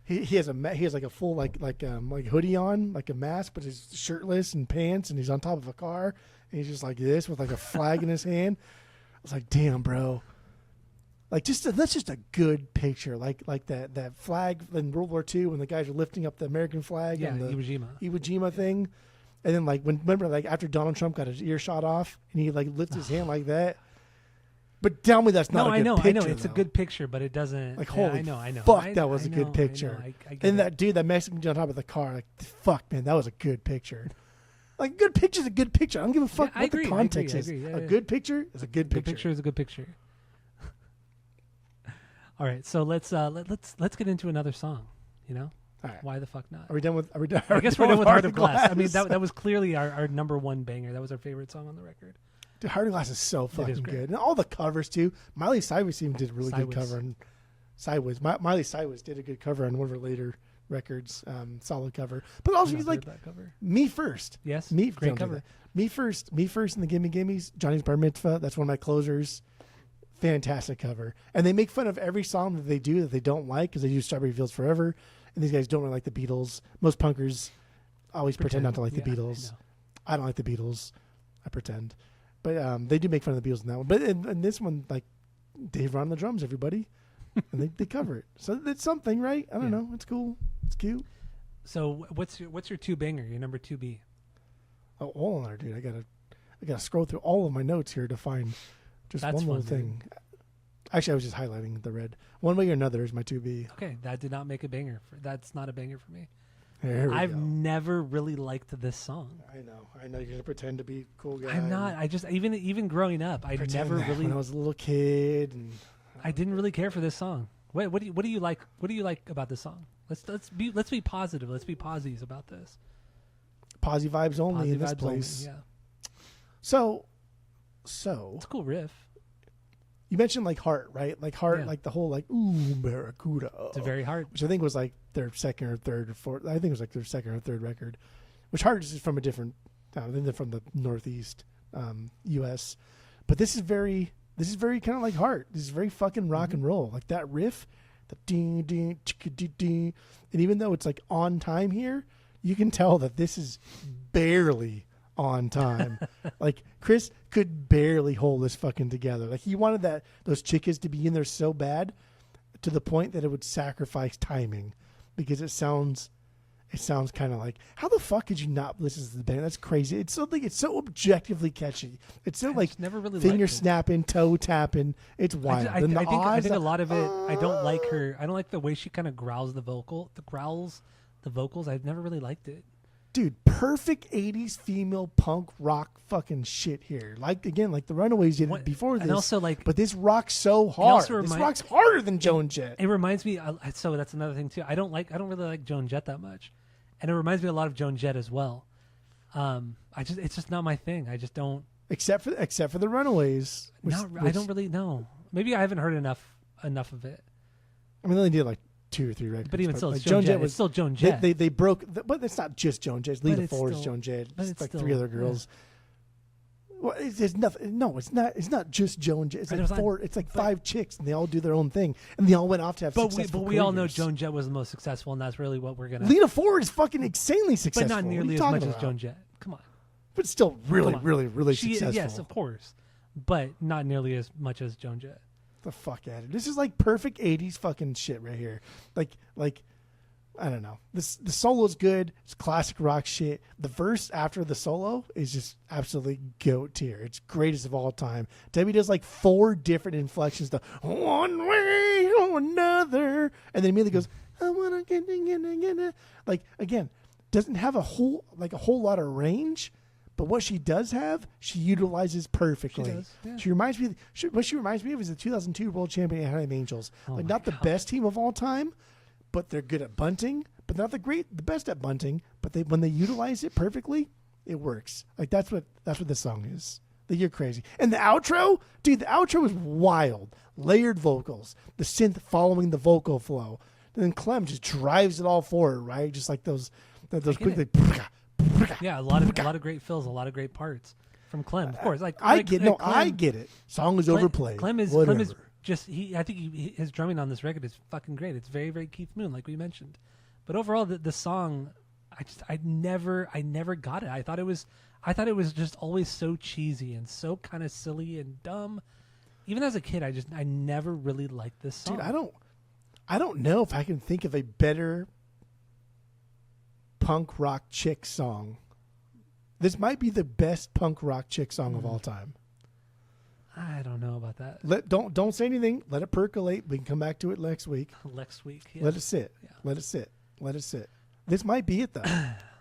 He has like a full like hoodie on, like a mask, but he's shirtless and pants, and he's on top of a car, and he's just like this with like a flag in his hand. I was like, damn, bro. Like that's just a good picture, like that flag in World War II when the guys are lifting up the American flag and the Iwo Jima thing, and then remember after Donald Trump got his ear shot off and he like lifts his hand like that. But tell me that's not a good picture. I know it's a good picture, but it doesn't. Like holy I know. Fuck, that was a good picture. I and that dude, that Mexican dude on top of the car, like fuck, man, that was a good picture. Like a good picture's a good picture. I don't give a fuck what the context is. A good picture is a good picture. A good picture is a good picture. All right, so let's get into another song. All right. Why the fuck not? Are we done with? I guess we're done with Heart of Glass. I mean, that was clearly our number one banger. That was our favorite song on the record. Dude, Heart of Glass is so fucking good, and all the covers too. Miley Cyrus did a really good cover on Sideways. Miley Cyrus did a good cover on one of her later records. Solid cover, but also he's like Me First. Yes, great cover. Me First and the Gimme Gimmes. Johnny's Bar Mitzvah. That's one of my closers. Fantastic cover, and they make fun of every song that they do that they don't like because they do Strawberry Fields Forever, and these guys don't really like the Beatles. Most punkers always pretend not to like the Beatles. I don't like the Beatles. I pretend, but they do make fun of the Beatles in that one. But in this one, like Dave Ron on the drums, everybody, and they cover it. So it's something, right? I don't know. It's cool. It's cute. So what's your 2 banger? Your number 2B? Oh, hold on there, dude. I gotta scroll through all of my notes here to find. Just one more thing. Actually, I was just highlighting the red. One way or another is my 2B. Okay, that did not make a banger. That's not a banger for me. I've never really liked this song. I know. You're gonna pretend to be a cool guy. I'm not. I just even growing up, I never really. When I was a little kid, and I didn't really care for this song. What do you like? What do you like about this song? Let's be positive. Let's be posies about this. Posy vibes only in this place. Only, yeah. So it's a cool riff. You mentioned like Heart, right? Like Heart, like the whole like ooh Barracuda. It's a very Heart, which I think was like their second or third or fourth. I think it was like their second or third record. Which Heart is from a different town. I think they're from the Northeast U.S. But this is very kind of like Heart. This is very fucking rock and roll. Like that riff, the ding ding chicka ding, and even though it's like on time here, you can tell that this is barely on time. Like Chris could barely hold this fucking together. Like he wanted those chickas to be in there so bad to the point that it would sacrifice timing because it sounds kind of like, how the fuck could you not listen to the band? That's crazy. It's so objectively catchy. It's so like never really finger snapping, toe tapping. It's wild. I think a lot of it. I don't like her. I don't like the way she kind of growls the vocals. I've never really liked it. dude, perfect 80s female punk rock fucking shit here. Like, again, like the Runaways did it before this. And also, like, but this rocks so hard. This rocks harder than Joan Jett. It reminds me, so that's another thing too. I don't really like Joan Jett that much. And it reminds me a lot of Joan Jett as well. It's just not my thing. I just don't. Except for the Runaways. I don't really know. Maybe I haven't heard enough of it. I mean, they only did like 2 or 3 records. But even still, like Joan Jett was still Joan Jett. They broke, but it's not just Joan Jett. Lita Ford's Joan Jett. It's like 3 other girls. Yeah. Well, there's nothing. No, it's not. It's not just Joan Jett. It's like 4. It's like 5 chicks, and they all do their own thing, and they all went off to have successful But we all know Joan Jett was the most successful, and that's really what we're gonna. Lita Ford is fucking insanely successful, but not nearly as much as Joan Jett. Come on. But still, really successful. Yes, of course, but not nearly as much as Joan Jett. The fuck out of it. This is like perfect 80s fucking shit right here. Like I don't know. The solo's good. It's classic rock shit. The verse after the solo is just absolutely goat tier. It's greatest of all time. Debbie does like 4 different inflections to one way or another, and then immediately goes, I wanna get it. Like, again, doesn't have a whole lot of range. But what she does have, she utilizes perfectly. She does, yeah. What she reminds me of is the 2002 World Champion Anaheim Angels. Like, not the best team of all time, but they're good at bunting. But not the best at bunting. But when they utilize it perfectly, it works. Like, that's what this song is. You're crazy. And the outro, dude, the outro is wild. Layered vocals, the synth following the vocal flow. And then Clem just drives it all forward, right? Just like those quick. Yeah, a lot of great fills, a lot of great parts from Clem. Of course, I get it. Song is overplayed. Clem is just I think his drumming on this record is fucking great. It's very, very Keith Moon, like we mentioned. But overall, the song, I never got it. I thought it was just always so cheesy and so kind of silly and dumb. Even as a kid, I never really liked this song. Dude, I don't know if I can think of a better punk rock chick song. This might be the best punk rock chick song of all time. I don't know about that. Don't say anything. Let it percolate. We can come back to it next week. Yeah. Let it sit. Yeah. Let it sit. This might be it though.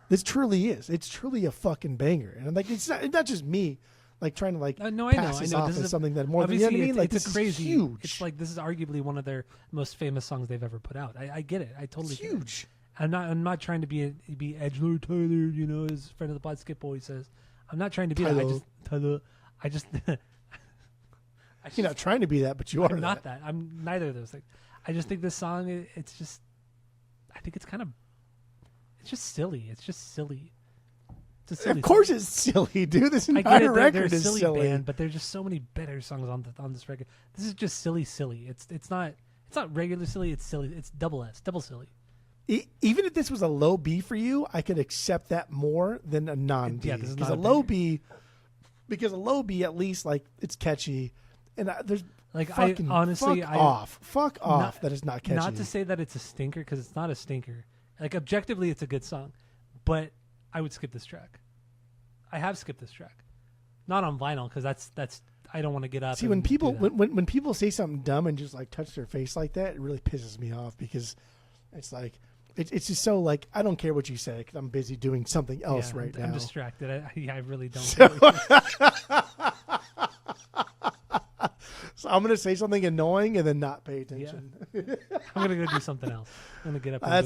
This truly is. It's truly a fucking banger. And I'm like, it's not just me like trying to like pass this off as something that more than, you know what I mean? Like, it's this crazy. Is huge. It's like this is arguably one of their most famous songs they've ever put out. I get it. I totally get it. Huge. I'm not trying to be Edgelord Tyler, you know, as friend of the pod Skip always says. I'm not trying to be that. I just you're not trying to be that, but you are. I'm not that. I'm neither of those things. I just think this song, it's just, I think it's just silly. It's just silly. It's a silly of course song. it's silly, dude. This I entire get it, record they're is silly silly. band, but there's just so many better songs on this record. This is just silly. It's not regular silly. It's silly. It's double silly. Even if this was a low B for you, I could accept that more than a non B. Yeah, this is because not a low B, at least like it's catchy, and there's like fucking fuck off. That is not catchy. Not to say that it's a stinker because it's not a stinker. Like objectively, it's a good song, but I would skip this track. I have skipped this track, not on vinyl because that's I don't want to get up. See, when people when people say something dumb and just like touch their face like that, it really pisses me off because it's like. It's just so like I don't care what you say because I'm busy doing something else right now. I'm distracted. I really don't. So I'm gonna say something annoying and then not pay attention. Yeah. I'm gonna go do something else. I'm gonna get up. And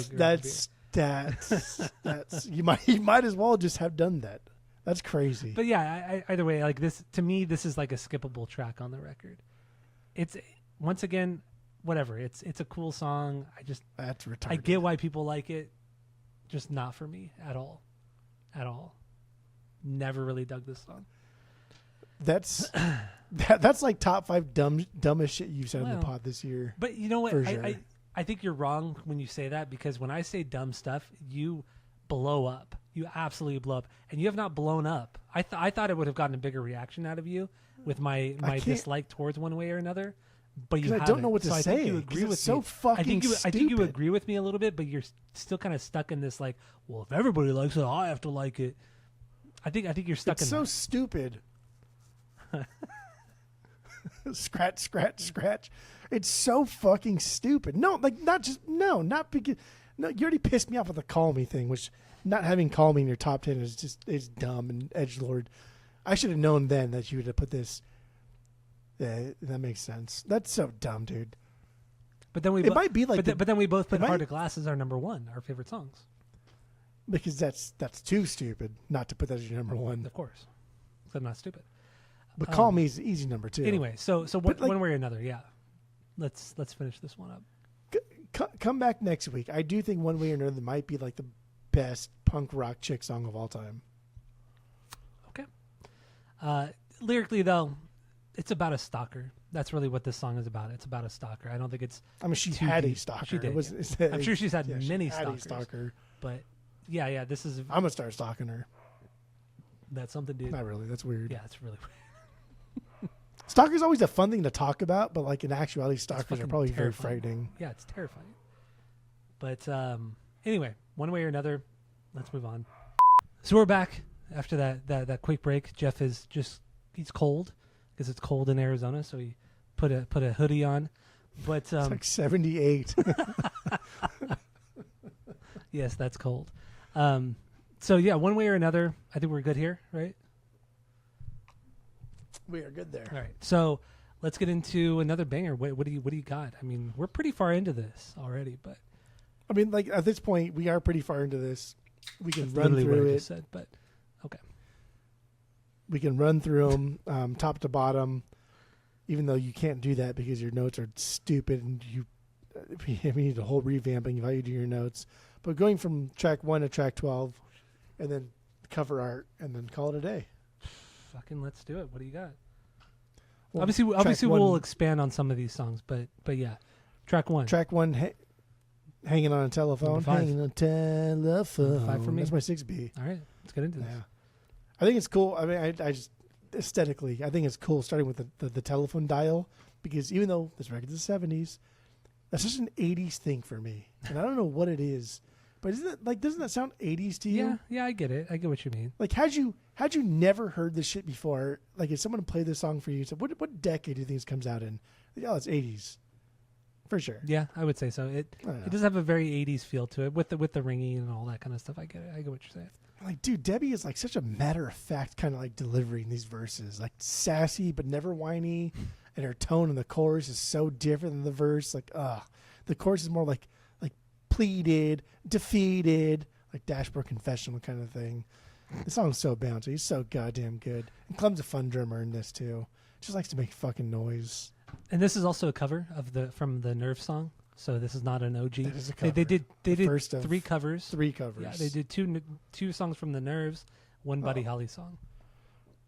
that's you might as well just have done that. That's crazy. But yeah, either way, like this to me, this is like a skippable track on the record. It's once again. Whatever, it's a cool song. That's retarded. I get why people like it, just not for me at all. Never really dug this song. That's like top 5 dumbest shit you've said in the pod this year. But you know what? Sure. I think you're wrong when you say that because when I say dumb stuff, you blow up. You absolutely blow up, and you have not blown up. I thought it would have gotten a bigger reaction out of you with my dislike towards one way or another. But you I don't know what to say. I think you agree with so me. Fucking I think you agree with me a little bit, but you're still kind of stuck in this like, well, if everybody likes it, I have to like it. I think you're stuck in so that. Stupid. Scratch. It's so fucking stupid. No, like not because you already pissed me off with the call me thing, which not having Call Me in your top 10 is dumb and edgelord. I should have known then that you would have put this. Yeah, that makes sense. That's so dumb, dude. But then it might be like, but then we both put Heart of Glass as our number one, our favorite songs. Because that's too stupid not to put that as your number one. Of course, because I'm not stupid. But Call Me is easy number two. Anyway, so one way or another, yeah. Let's finish this one up. Come back next week. I do think One Way or Another might be like the best punk rock chick song of all time. Okay. Lyrically, though, it's about a stalker. That's really what this song is about. It's about a stalker. I don't think it's. I mean, she had a stalker. She did. I'm sure she's had many stalkers. Stalker. But yeah. This is. I'm gonna start stalking her. That's something, dude. Not really. That's weird. Yeah, it's really weird. Stalker's always a fun thing to talk about, but like in actuality, stalkers are probably terrifying. very frightening. Yeah, it's terrifying. But anyway, one way or another, let's move on. So we're back after that quick break. Jeff is he's cold because it's cold in Arizona, so he put a hoodie on. But it's like 78. Yes, that's cold. So yeah, one way or another, I think we're good here, right? We are good there. All right, so let's get into another banger. What do you got? I mean, we're pretty far into this already, but I mean, like at this point, we are pretty far into this. We can that's run literally through what I it. just said, but okay. We can run through them top to bottom, even though you can't do that because your notes are stupid and we need a whole revamping of how you do your notes. But going from track 1 to track 12, and then cover art, and then call it a day. Fucking let's do it. What do you got? Well, obviously, we'll expand on some of these songs, but yeah, track 1. Track 1, hanging on a telephone. Hanging on a telephone. 5 for me. That's my 6B. All right, let's get into this. Yeah, I think it's cool. I mean, I just aesthetically, I think it's cool starting with the telephone dial because even though this record's the 70s, that's just an 80s thing for me, and I don't know what it is. But doesn't that sound 80s to you? Yeah, I get it. I get what you mean. Like, had you never heard this shit before, like if someone played this song for you, said, what decade do you think this comes out in? Like, oh, it's 80s. For sure. Yeah, I would say so. It does have a very 80s feel to it with the ringing and all that kind of stuff. I get it. I get what you're saying. Like, dude, Debbie is like such a matter-of-fact kind of like delivering these verses. Like, sassy but never whiny. And her tone in the chorus is so different than the verse. Like, the chorus is more like pleaded, defeated, like Dashboard Confessional kind of thing. The song's so bouncy. He's so goddamn good. And Clem's a fun drummer in this too. Just likes to make fucking noise. And this is also a cover from the Nerve song. So this is not an OG. That is a cover. They did first of 3 covers. 3 covers. Yeah, they did two songs from the Nerves, one Buddy Holly song.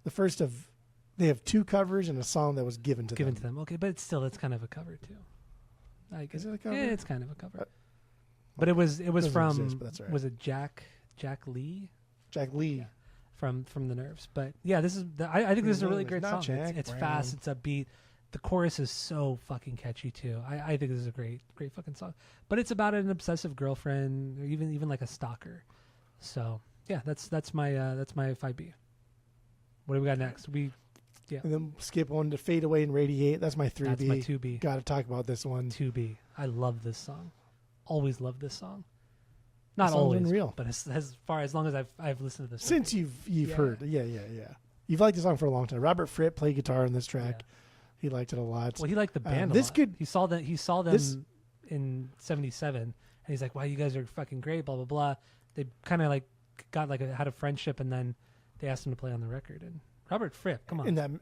The first of they have 2 covers and a song that was given to them. Okay, but it's kind of a cover too. Is it a cover? Yeah, it's kind of a cover. But it was from exist, but that's all right. Was it Jack Lee? Jack Lee. Yeah, from the Nerves. But yeah, this is I think this is a really great song. It's fast, it's upbeat. The chorus is so fucking catchy too. I think this is a great fucking song. But it's about an obsessive girlfriend or even like a stalker. So yeah, that's my 5B. What do we got next? Yeah. And then skip on to Fade Away and Radiate. That's my 3B. That's my 2B. Got to talk about this one. 2B. I love this song. Always loved this song. Not always, unreal. But as long as I've listened to this. Since you've heard. Yeah. You've liked the song for a long time. Robert Fripp played guitar on this track. Yeah. He liked it a lot. Well, he liked the band a lot. He saw them in 77 and he's like, "Wow, you guys are fucking great, blah blah blah." They kind of like had a friendship and then they asked him to play on the record. And Robert Fripp, come on.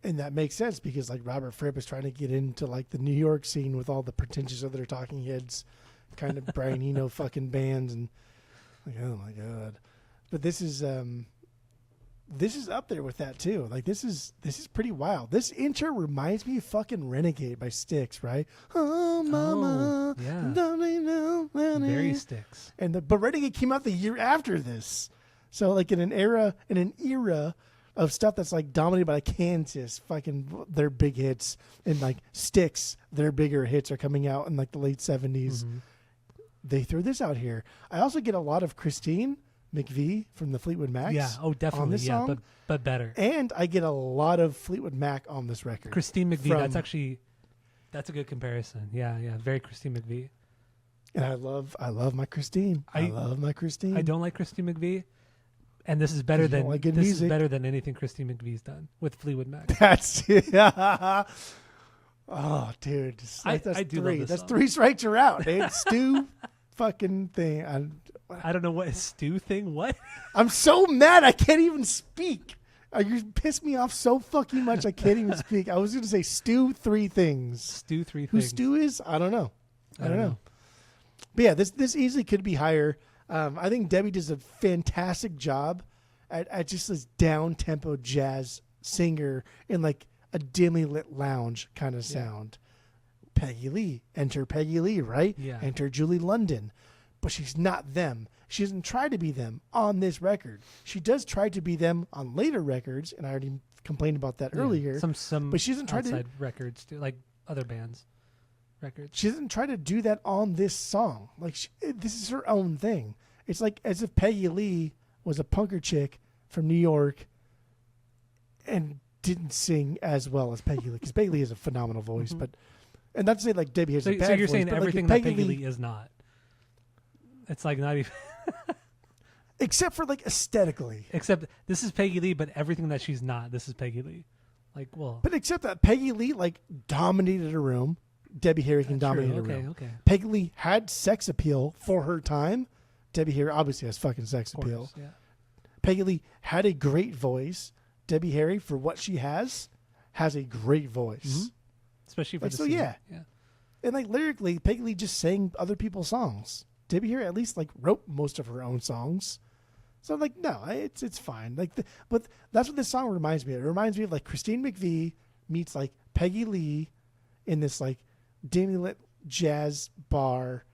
And that makes sense because like Robert Fripp is trying to get into like the New York scene with all the pretentious other Talking Heads kind of Brian Eno fucking bands and like, oh my god. But this is up there with that too. Like this is pretty wild. This intro reminds me of fucking Renegade by Styx, right? Oh mama, yeah, don't you know, very Styx. But Renegade came out the year after this, so like in an era of stuff that's like dominated by Kansas, fucking their big hits, and like Styx, their bigger hits are coming out in like the late 70s. Mm-hmm. They threw this out here. I also get a lot of Christine McVie from the Fleetwood Macs. Yeah, definitely. On this song, but better. And I get a lot of Fleetwood Mac on this record. Christine McVie, that's a good comparison. Yeah, very Christine McVie. And I love my Christine. I love my Christine. I don't like Christine McVie, and this is better than like is better than anything Christine McVie's done with Fleetwood Mac. That's yeah. Oh, dude, that's I do three. love this That's song. 3 strikes you're out, dude. Stu, fucking thing. I don't know what is Stu thing. What? I'm so mad I can't even speak. You pissed me off so fucking much I can't even speak. I was going to say Stu 3 things. Stu 3 Who things. Stu is? I don't know. I don't know. But yeah, this easily could be higher. I think Debbie does a fantastic job at just this down-tempo jazz singer in like a dimly lit lounge kind of sound. Peggy Lee. Enter Peggy Lee, right? Yeah. Enter Julie London. But she's not them. She doesn't try to be them on this record. She does try to be them on later records, and I already complained about that earlier. Some but she doesn't try outside records too, like other bands records. She doesn't try to do that on this song. Like this is her own thing. It's like as if Peggy Lee was a punker chick from New York and didn't sing as well as Peggy Lee, because Peggy Lee has a phenomenal voice. But and not to say like Debbie has a bad voice. So you're saying but everything like that Peggy Lee is not. It's like not even. Except for like aesthetically. Except this is Peggy Lee, but everything that she's not, this is Peggy Lee. Like, well. But except that Peggy Lee like dominated a room. Debbie Harry can dominate a room. Okay. Peggy Lee had sex appeal for her time. Debbie Harry obviously has fucking sex appeal. Yeah. Peggy Lee had a great voice. Debbie Harry, for what she has a great voice. Mm-hmm. Especially for like, the so scene. yeah. And like lyrically, Peggy Lee just sang other people's songs. Debbie Harry at least like wrote most of her own songs. So like no, it's fine. Like but that's what this song reminds me of. It reminds me of like Christine McVie meets like Peggy Lee in this like dimly lit jazz bar,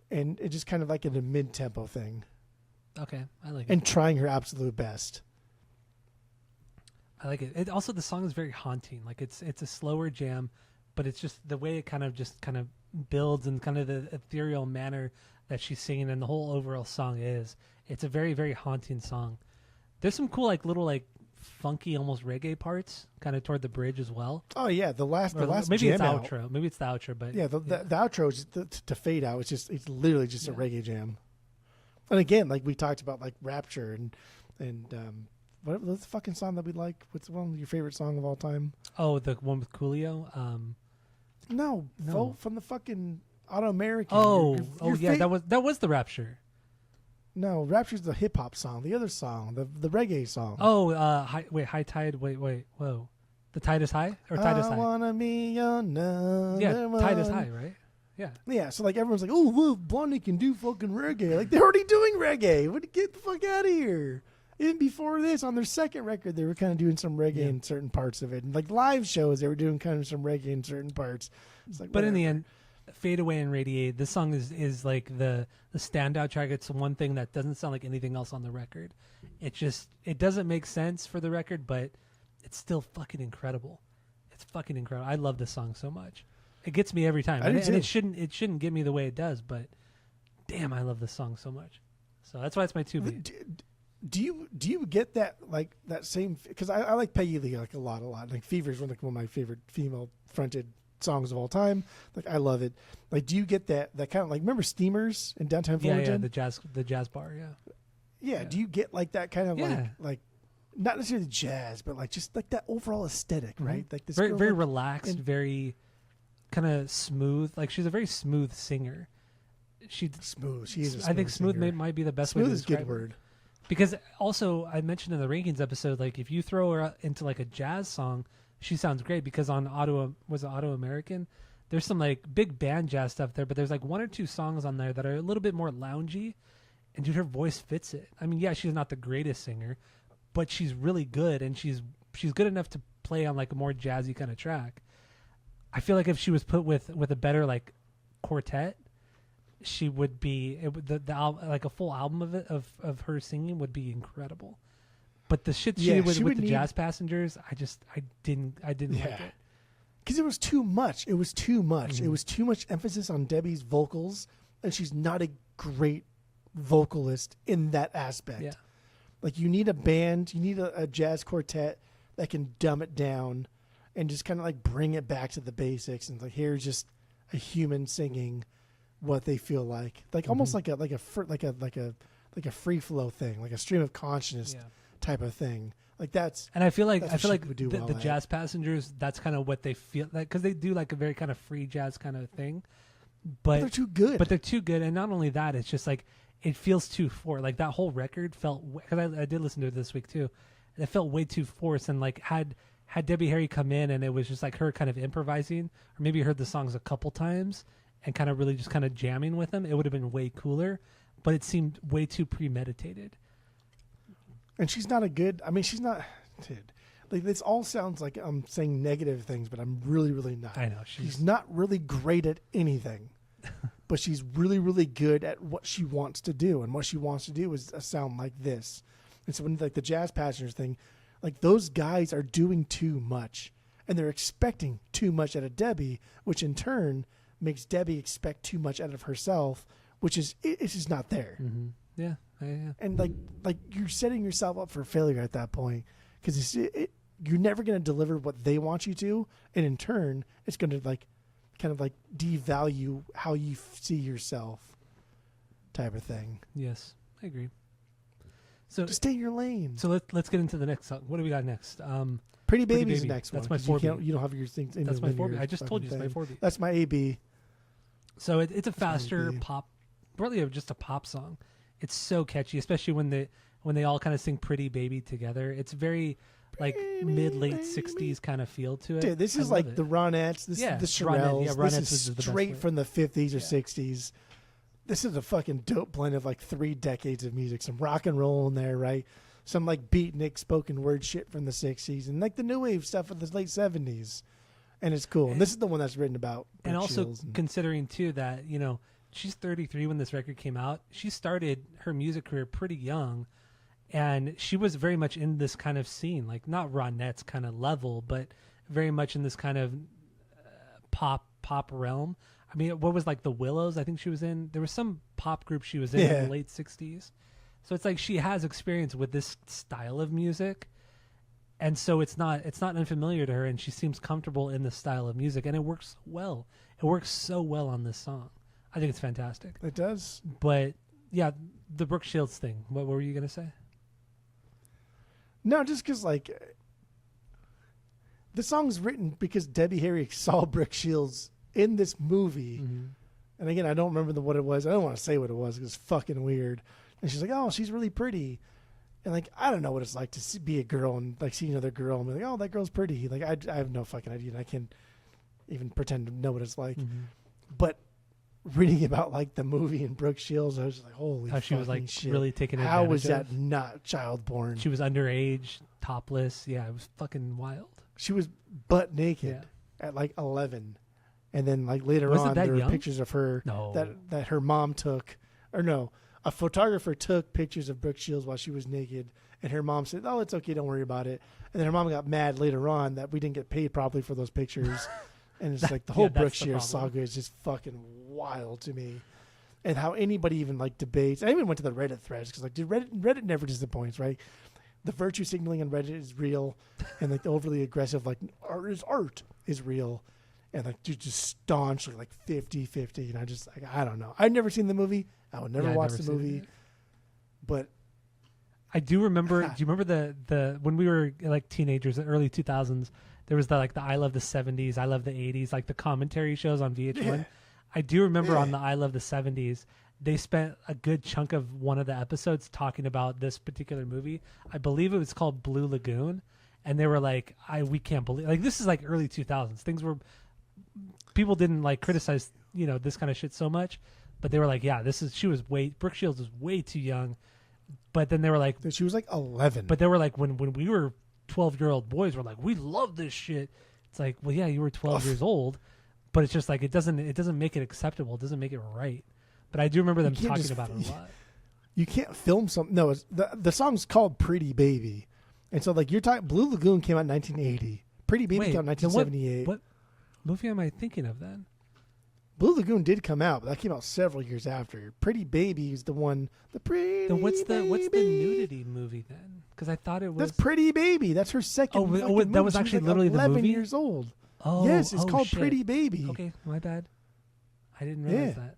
and it just kind of like in a mid tempo thing. Okay, I like it. And trying her absolute best. I like it. It also, the song is very haunting. Like it's a slower jam, but it's just the way it kind of builds and kind of the ethereal manner that she's singing, and the whole overall song is. It's a very, very haunting song. There's some cool like little like funky almost reggae parts kind of toward the bridge as well. Oh yeah, the last maybe jam it's out. outro. Maybe it's the outro, but yeah, the outro is to fade out. It's literally just a reggae jam. And again, like we talked about, like Rapture and what's the fucking song that we like? What's one of your favorite song of all time? Oh, the one with Coolio. No, Vote from the fucking Auto American. Yeah, that was the Rapture. No, Rapture's the hip hop song. The other song, the reggae song. Oh, High Tide. Wait, whoa. The Tide is High or Tide is High? I wanna be another Yeah, Tide is High, right? Yeah. Yeah, so like everyone's like, oh, well, Blondie can do fucking reggae. Like they're already doing reggae. Get the fuck out of here. Even before this, on their second record, they were kind of doing some reggae in certain parts of it. And like live shows, they were doing kind of some reggae in certain parts. It's like, but in the end, Fade Away and Radiate, this song is like the standout track. It's one thing that doesn't sound like anything else on the record. It doesn't make sense for the record, but it's still fucking incredible. It's fucking incredible. I love this song so much. It gets me every time. And it shouldn't get me the way it does, but damn, I love this song so much. So that's why it's my 2B. Do you get that like that same? Because I like Peggy Lee like a lot. Like Fever is one of my favorite female fronted songs of all time. Like I love it. Like, do you get that kind of like, remember Steamers in downtown Fullerton? Yeah, the jazz bar. Yeah. Do you get like that kind of like not necessarily jazz, but like just like that overall aesthetic, right? Like this very very relaxed, very kind of smooth. Like she's a very smooth singer. She's smooth. She is. I think smooth might be the best way to describe smooth is a good word. Because also, I mentioned in the rankings episode, like if you throw her into like a jazz song, she sounds great. Because on Auto American, there's some like big band jazz stuff there, but there's like 1 or 2 songs on there that are a little bit more loungy, and dude, her voice fits it. I mean, yeah, she's not the greatest singer, but she's really good, and she's good enough to play on like a more jazzy kind of track. I feel like if she was put with a better like quartet, she would be like a full album of it of her singing would be incredible. But the shit she did with the Jazz Passengers, I didn't like it. Because it was too much. It was too much. Mm-hmm. It was too much emphasis on Debbie's vocals, and she's not a great vocalist in that aspect. Yeah. Like you need a band, you need a jazz quartet that can dumb it down and just kind of like bring it back to the basics. And like, here's just a human singing what they feel like almost like a free flow thing, like a stream of consciousness type of thing. Like that's, and I feel like the Jazz Passengers, that's kind of what they feel like, because they do like a very kind of free jazz kind of thing, but they're too good. But they're too good, and not only that, it's just like it feels too forced. Like that whole record felt, because I did listen to it this week too, and it felt way too forced. And like had Debbie Harry come in and it was just like her kind of improvising, or maybe heard the songs a couple times and kind of really just kind of jamming with them, it would have been way cooler. But it seemed way too premeditated. And she's not she's not, dude. Like, this all sounds like I'm saying negative things, but I'm really, really not. I know. She's not really great at anything, but she's really, really good at what she wants to do. And what she wants to do is a sound like this. And so when like the Jazz Passengers thing, like those guys are doing too much and they're expecting too much out of Debbie, which in turn makes Debbie expect too much out of herself, which is, it's just not there. Mm-hmm. Yeah. And like you're setting yourself up for failure at that point, because you're never going to deliver what they want you to, and in turn, it's going to like kind of like devalue how you see yourself, type of thing. Yes, I agree. So just stay in your lane. So let's get into the next song. What do we got next? Pretty Baby's the next one. That's my 4B. You don't have your things. That's my 4B. I just told you it's my 4B. That's my AB. So it's a faster pop, really just a pop song. It's so catchy, especially when they all kind of sing "Pretty Baby" together. It's very like mid-late '60s kind of feel to it. Dude, this is like the Ronettes. This is the Shirelles. Ronettes this is straight from the 50s or 60s. This is a fucking dope blend of like 3 decades of music. Some rock and roll in there, right? Some like beatnik spoken word shit from the 60s, and like the new wave stuff of the late 70s. And it's cool. And this is the one that's written about. And also considering too that, you know, she's 33 when this record came out. She started her music career pretty young, and she was very much in this kind of scene, like not Ronettes kind of level, but very much in this kind of pop realm. I mean, what was like the Willows? I think she was in. There was some pop group she was in the late 60s. So it's like she has experience with this style of music, and so it's not unfamiliar to her, and she seems comfortable in this style of music, and it works well. It works so well on this song. I think it's fantastic. It does. But yeah, the Brooke Shields thing. What were you gonna say? No, just because like the song's written because Debbie Harry saw Brooke Shields in this movie, and again, I don't remember what it was. I don't want to say what it was because it's fucking weird. And she's like, "Oh, she's really pretty," and like I don't know what it's like to be a girl and like see another girl and be like, "Oh, that girl's pretty." Like I have no fucking idea. And I can't even pretend to know what it's like, but reading about like the movie and Brooke Shields, I was just like, holy how she was like shit. Really taking advantage. How was that not child porn? She was underage, topless. Yeah, it was fucking wild. She was butt naked at like 11, and then like later on there were pictures of her that her mom took, or no, a photographer took pictures of Brooke Shields while she was naked, and her mom said, "Oh, it's okay, don't worry about it." And then her mom got mad later on that we didn't get paid properly for those pictures. And it's like the whole Brooke Shields saga is just fucking wild to me. And how anybody even like debates. I even went to the Reddit threads because like dude, Reddit never disappoints, right? The virtue signaling on Reddit is real, and like the overly aggressive like art is real. And like dude, just staunchly like 50-50. And I just like I don't know. I've never seen the movie. I would never watch the movie. But I do remember. Do you remember the when we were like teenagers, the early 2000s? There was the I Love the 70s, I Love the 80s, like the commentary shows on VH1. Yeah. I do remember on the I Love the 70s, they spent a good chunk of one of the episodes talking about this particular movie. I believe it was called Blue Lagoon, and they were like, we can't believe, like this is like early 2000s. Things were, people didn't like criticize, this kind of shit so much, but they were like, yeah, Brooke Shields was way too young. But then they were like, she was like 11. But they were like, when we were 12-year-old boys were like, we love this shit. It's like, well, yeah, you were 12 years old, but it's just like it doesn't make it acceptable. It doesn't make it right. But I do remember them talking about it a lot. You can't film something. No, the song's called "Pretty Baby," and so like you're talking. Blue Lagoon came out in 1980. Pretty Baby came out in 1978. What movie am I thinking of then? Blue Lagoon did come out, but that came out several years after. Pretty Baby is the one. Then what's the nudity movie then? Because I thought it was. That's Pretty Baby. That's her second. That was actually literally the movie. 11 years old. Oh, yes, it's called Pretty Baby. Okay, my bad. I didn't realize that.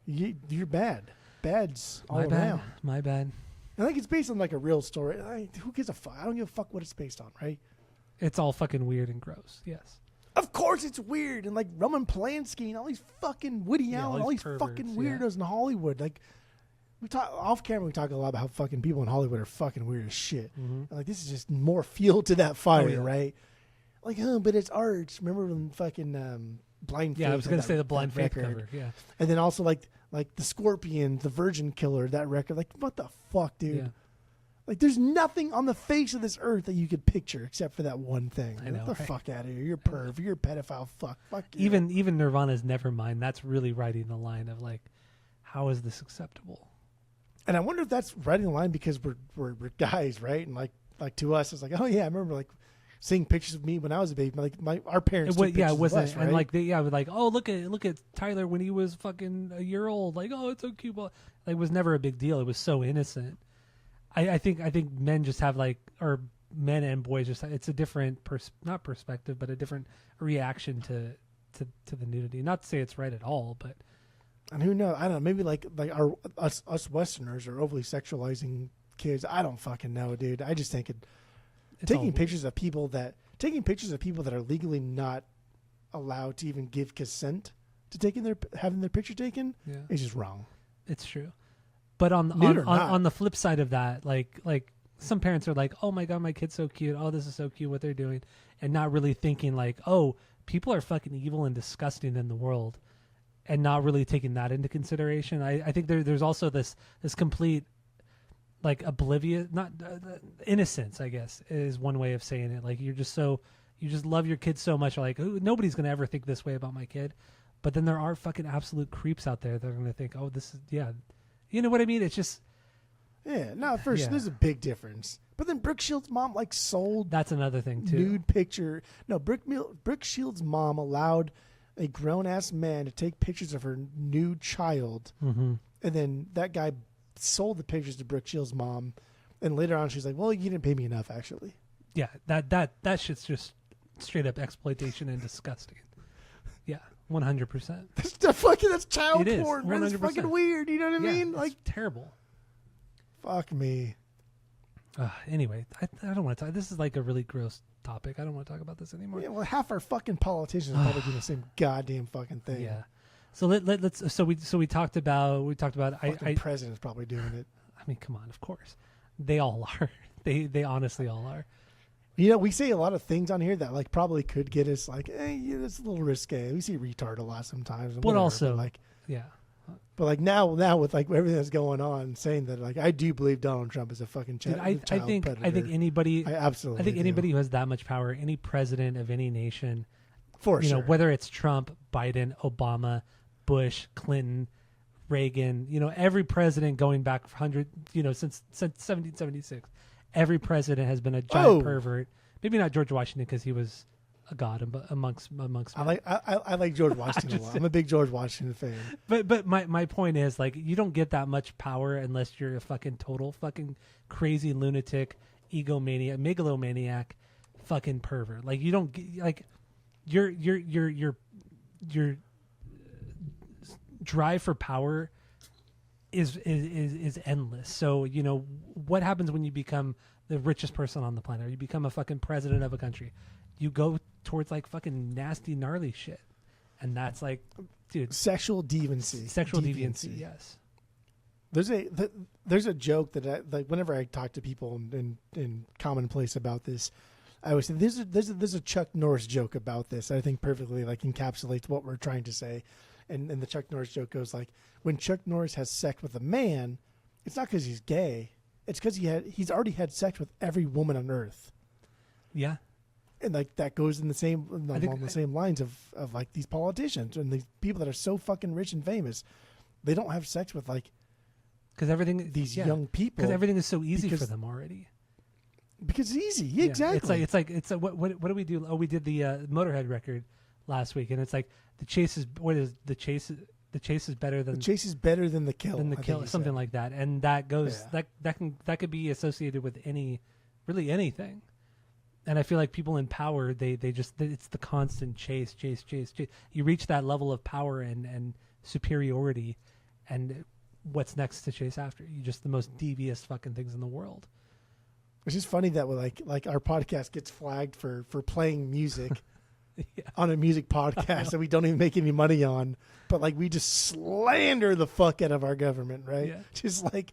You're bad. Bad's all My bad. around. My bad. I think it's based on like a real story. Who gives a fuck? I don't give a fuck what it's based on, right? It's all fucking weird and gross. Yes. Of course it's weird. And like Roman Polanski and all these fucking Woody Allen, all these fucking weirdos in Hollywood. Like, we talk off camera, we talk a lot about how fucking people in Hollywood are fucking weird as shit. Mm-hmm. Like, this is just more fuel to that fire, right? Like, but it's art. Remember when fucking Blind Faith? Yeah, I was going to say the Blind Faith cover. Yeah. And then also like the Scorpion, the Virgin Killer, that record. Like, what the fuck, dude? Yeah. Like, there's nothing on the face of this earth that you could picture except for that one thing. I know, Get the fuck out of here. You're a perv. You're a pedophile. Fuck you. Even Nirvana's Nevermind, that's really writing the line of, like, how is this acceptable? And I wonder if that's writing the line because we're guys, right? And, like to us, it's like, oh, yeah, I remember, like, seeing pictures of me when I was a baby. Like, our parents took pictures of us, right? And, like, like, oh, look at Tyler when he was fucking a year old. Like, oh, it's so cute. But, like, it was never a big deal. It was so innocent. I think men just have or men and boys just it's a different not perspective, but a different reaction to the nudity. Not to say it's right at all, but and who knows? I don't know. Maybe like us Westerners are overly sexualizing kids. I don't fucking know, dude. I just think taking pictures of people that are legally not allowed to even give consent to having their picture taken is just wrong. It's true. But on the flip side of that, like some parents are like, oh my God, my kid's so cute. Oh, this is so cute what they're doing. And not really thinking like, oh, people are fucking evil and disgusting in the world. And not really taking that into consideration. I think there's also this complete like oblivious, not innocence, I guess, is one way of saying it. Like you just love your kid so much. Like nobody's going to ever think this way about my kid. But then there are fucking absolute creeps out there that are going to think, oh, this is, you know what I mean? It's just... Yeah, no, first, there's a big difference. But then Brooke Shields' mom, sold... That's another thing, too. Nude picture. No, Brooke Shields' mom allowed a grown-ass man to take pictures of her nude child. Mm-hmm. And then that guy sold the pictures to Brooke Shields' mom. And later on, she's like, well, you didn't pay me enough, actually. Yeah, that shit's just straight-up exploitation and disgusting. Yeah. 100%. That's child porn. Man. That's fucking weird. You know what I mean? Like terrible. Fuck me. Anyway, I don't want to talk. This is like a really gross topic. I don't want to talk about this anymore. Yeah, well, half our fucking politicians are probably doing the same goddamn fucking thing. Yeah. So let's. So we talked about. Fucking president's probably doing it. I mean, come on. Of course, they all are. They honestly all are. You know, we say a lot of things on here that probably could get us it's a little risque. We see retard a lot sometimes. But also, But now with everything that's going on, saying that I do believe Donald Trump is a fucking child predator. I think anybody. I absolutely. I think anybody who has that much power, any president of any nation, for sure, whether it's Trump, Biden, Obama, Bush, Clinton, Reagan, every president going back since 1776. Every president has been a giant pervert. Maybe not George Washington because he was a god amongst men. I like George Washington a lot. I'm a big George Washington fan. But my point is you don't get that much power unless you're a fucking total fucking crazy lunatic, egomaniac, megalomaniac, fucking pervert. You don't your drive for power is endless. So what happens when you become the richest person on the planet, or you become a fucking president of a country? You go towards fucking nasty, gnarly shit, and that's dude, sexual deviancy. Sexual deviancy. Yes. There's a joke that I whenever I talk to people in commonplace about this, I always say there's a Chuck Norris joke about this. I think perfectly encapsulates what we're trying to say. And the Chuck Norris joke goes when Chuck Norris has sex with a man, it's not because he's gay. It's because he's already had sex with every woman on earth. Yeah. And that goes in the same along the same lines of these politicians and these people that are so fucking rich and famous. They don't have sex with because everything young people, because everything is so easy for them already. Because it's easy. Yeah, exactly. It's what do we do? Oh, we did the Motorhead record last week, and it's the chase is the chase is better than the kill. Something like that. And that goes that could be associated with anything. And I feel like people in power, it's the constant chase. You reach that level of power and superiority, and what's next to chase after? You just the most devious fucking things in the world. It's just funny that we're like our podcast gets flagged for playing music on a music podcast that we don't even make any money on, but like we just slander the fuck out of our government, right? Yeah. Just like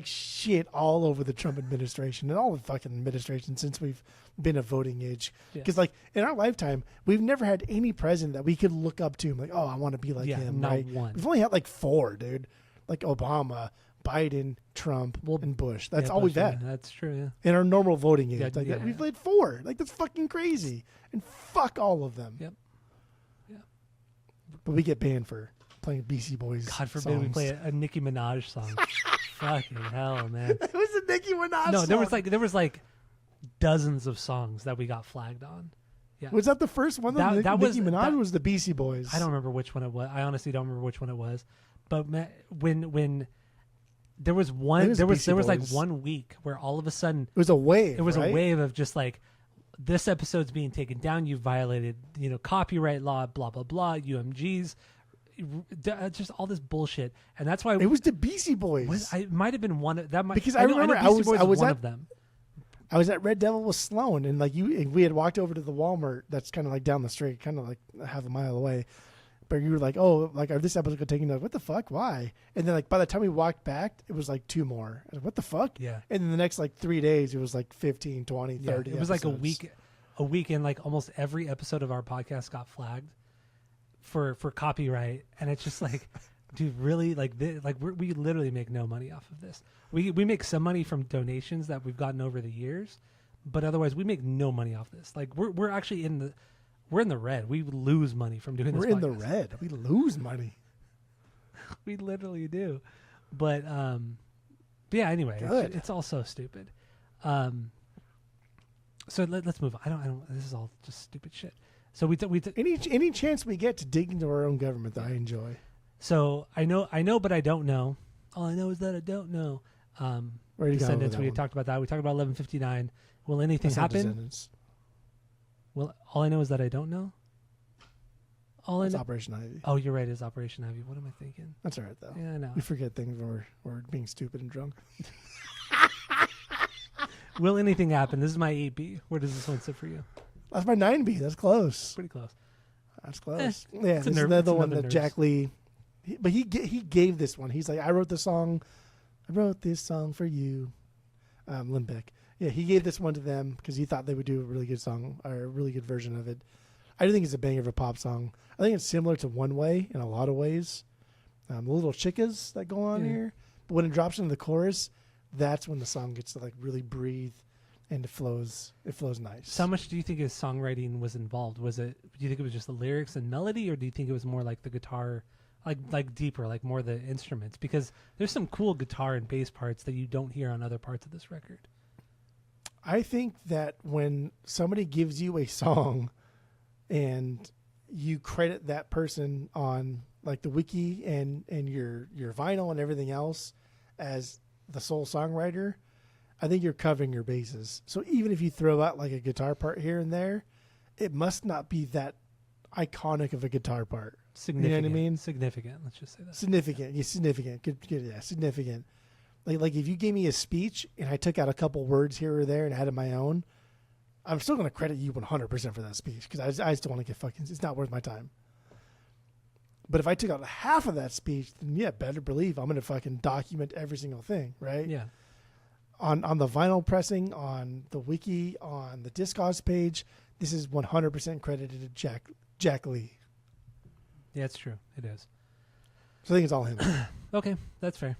shit all over the Trump administration and all the fucking administration since we've been a voting age. Because like in our lifetime, we've never had any president that we could look up to. Like, oh, I want to be like him. Not right? one. We've only had like 4, dude. Like Obama, Biden, Trump, and Bush. That's all we've had. That's true. Yeah. In our normal voting age, we've played 4. Like that's fucking crazy. And fuck all of them. Yep. Yeah. But we get banned for playing BC Boys. God forbid we play a Nicki Minaj song. Fucking hell, man. It was a Nicki Minaj No, song. there was like dozens of songs that we got flagged on. Yeah. Was that the first one? Nicki Minaj was the BC Boys. I don't remember which one it was. I honestly don't remember which one it was. But when there was one, there was like 1 week where all of a sudden it was a wave. It was right? a wave of just like, this episode's being taken down. You violated, copyright law, blah blah blah, UMGs, just all this bullshit. And that's why it was the BC Boys. It might have been one of that. Because I remember I was one of them. I was at Red Devil with Sloan, and we had walked over to the Walmart that's kind of like down the street, kind of like half a mile away. But you were like, oh, like this episode got taken down. What the fuck? Why? And then like by the time we walked back, it was like 2 more. I was like, what the fuck? Yeah. And then the next like 3 days, it was like 15, 20, 30 It was episodes. like a week, and like almost every episode of our podcast got flagged for copyright. And it's just like, dude, really? Like we literally make no money off of this. We make some money from donations that we've gotten over the years, but otherwise we make no money off this. Like we're actually in the red. We lose money from doing this. We're in the red. We lose money. We literally do. But yeah, anyway, it's all so stupid. So let's move on. I don't this is all just stupid shit. So we any chance we get to dig into our own government that I enjoy. So I know, but I don't know. All I know is that I don't know. Where are you Descendants, going with that we talked about that. We talked about 1159. Will anything happen? Descendants. Well, all I know is that I don't know. It's Operation Ivy. Oh, you're right. It's Operation Ivy. What am I thinking? That's all right, though. Yeah, I know. We forget things when we're being stupid and drunk. Will anything happen? This is my 8B. Where does this one sit for you? That's my 9B. That's close. Pretty close. That's close. Yeah, it's this is another one that Jack Lee. But he gave this one. He's like, I wrote this song for you, Limbeck. Yeah, he gave this one to them because he thought they would do a really good song or a really good version of it. I do think it's a banger of a pop song. I think it's similar to One Way in a lot of ways. The little chickas that go on here. But when it drops into the chorus, that's when the song gets to like really breathe and it flows nice. So how much do you think his songwriting was involved? Do you think it was just the lyrics and melody, or do you think it was more like the guitar, like deeper, like more the instruments? Because there's some cool guitar and bass parts that you don't hear on other parts of this record. I think that when somebody gives you a song and you credit that person on like the wiki and your vinyl and everything else as the sole songwriter, I think you're covering your bases. So even if you throw out like a guitar part here and there, it must not be that iconic of a guitar part. Significant. You know what I mean? Significant. Let's just say that. Significant. Yeah, significant. Good. Yeah, significant. Like if you gave me a speech and I took out a couple words here or there and added my own, I'm still going to credit you 100% for that speech because I just don't want to get fucking. It's not worth my time. But if I took out half of that speech, then yeah, better believe I'm going to fucking document every single thing, right? Yeah. On the vinyl pressing, on the wiki, on the Discogs page, this is 100% credited to Jack Lee. Yeah, it's true. It is. So I think it's all him. Okay, that's fair.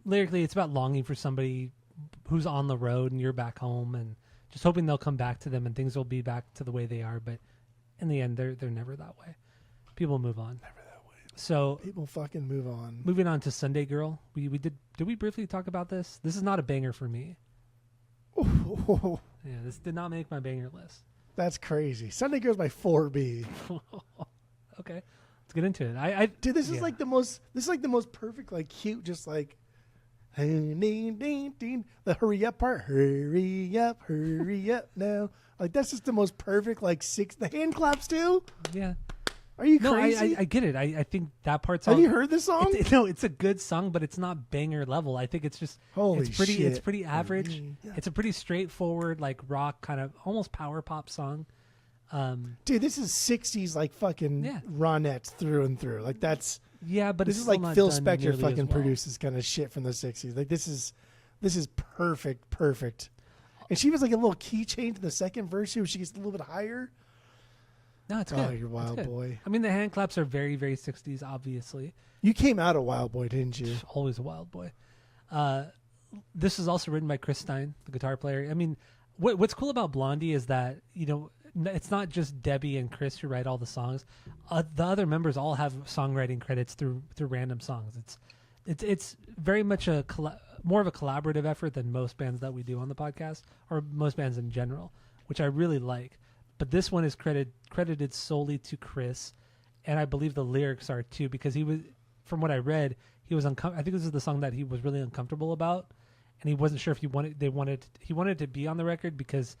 Lyrically, it's about longing for somebody who's on the road and you're back home, and just hoping they'll come back to them and things will be back to the way they are. But in the end, they're never that way. People move on. Never that way. So people fucking move on. Moving on to Sunday Girl. We did we briefly talk about this? This is not a banger for me. Oh. Yeah, this did not make my banger list. That's crazy. Sunday Girl's my 4B. Okay. Let's get into it. Dude, this is like the most perfect, like cute, just like the hurry up part. Hurry up now. Like that's just the most perfect, like the hand claps too. Yeah. Are you No, crazy? I get it. I think that part's. Have you heard this song? No, it's a good song, but it's not banger level. I think it's just Holy it's pretty. shit. It's pretty average. Yeah. It's a pretty straightforward, like rock kind of almost power pop song. Dude, this is 60s like fucking Ronettes through and through. Like that's but this it's is like not Phil done Spector nearly fucking as well. produces kind of shit from the 60s. Like this is perfect. And she was like a little key change in the second verse where she gets a little bit higher. No, it's Oh, good. you're Wild Boy. I mean, the hand claps are very, very 60s, obviously. You came out a Wild Boy, didn't you? Always a Wild Boy. This is also written by Chris Stein, the guitar player. I mean, what's cool about Blondie is that, it's not just Debbie and Chris who write all the songs. The other members all have songwriting credits through random songs. It's very much more of a collaborative effort than most bands that we do on the podcast, or most bands in general, which I really like. But this one is credited solely to Chris, and I believe the lyrics are too, because he was, from what I read, he was I think this is the song that he was really uncomfortable about, and he wasn't sure if he wanted to be on the record because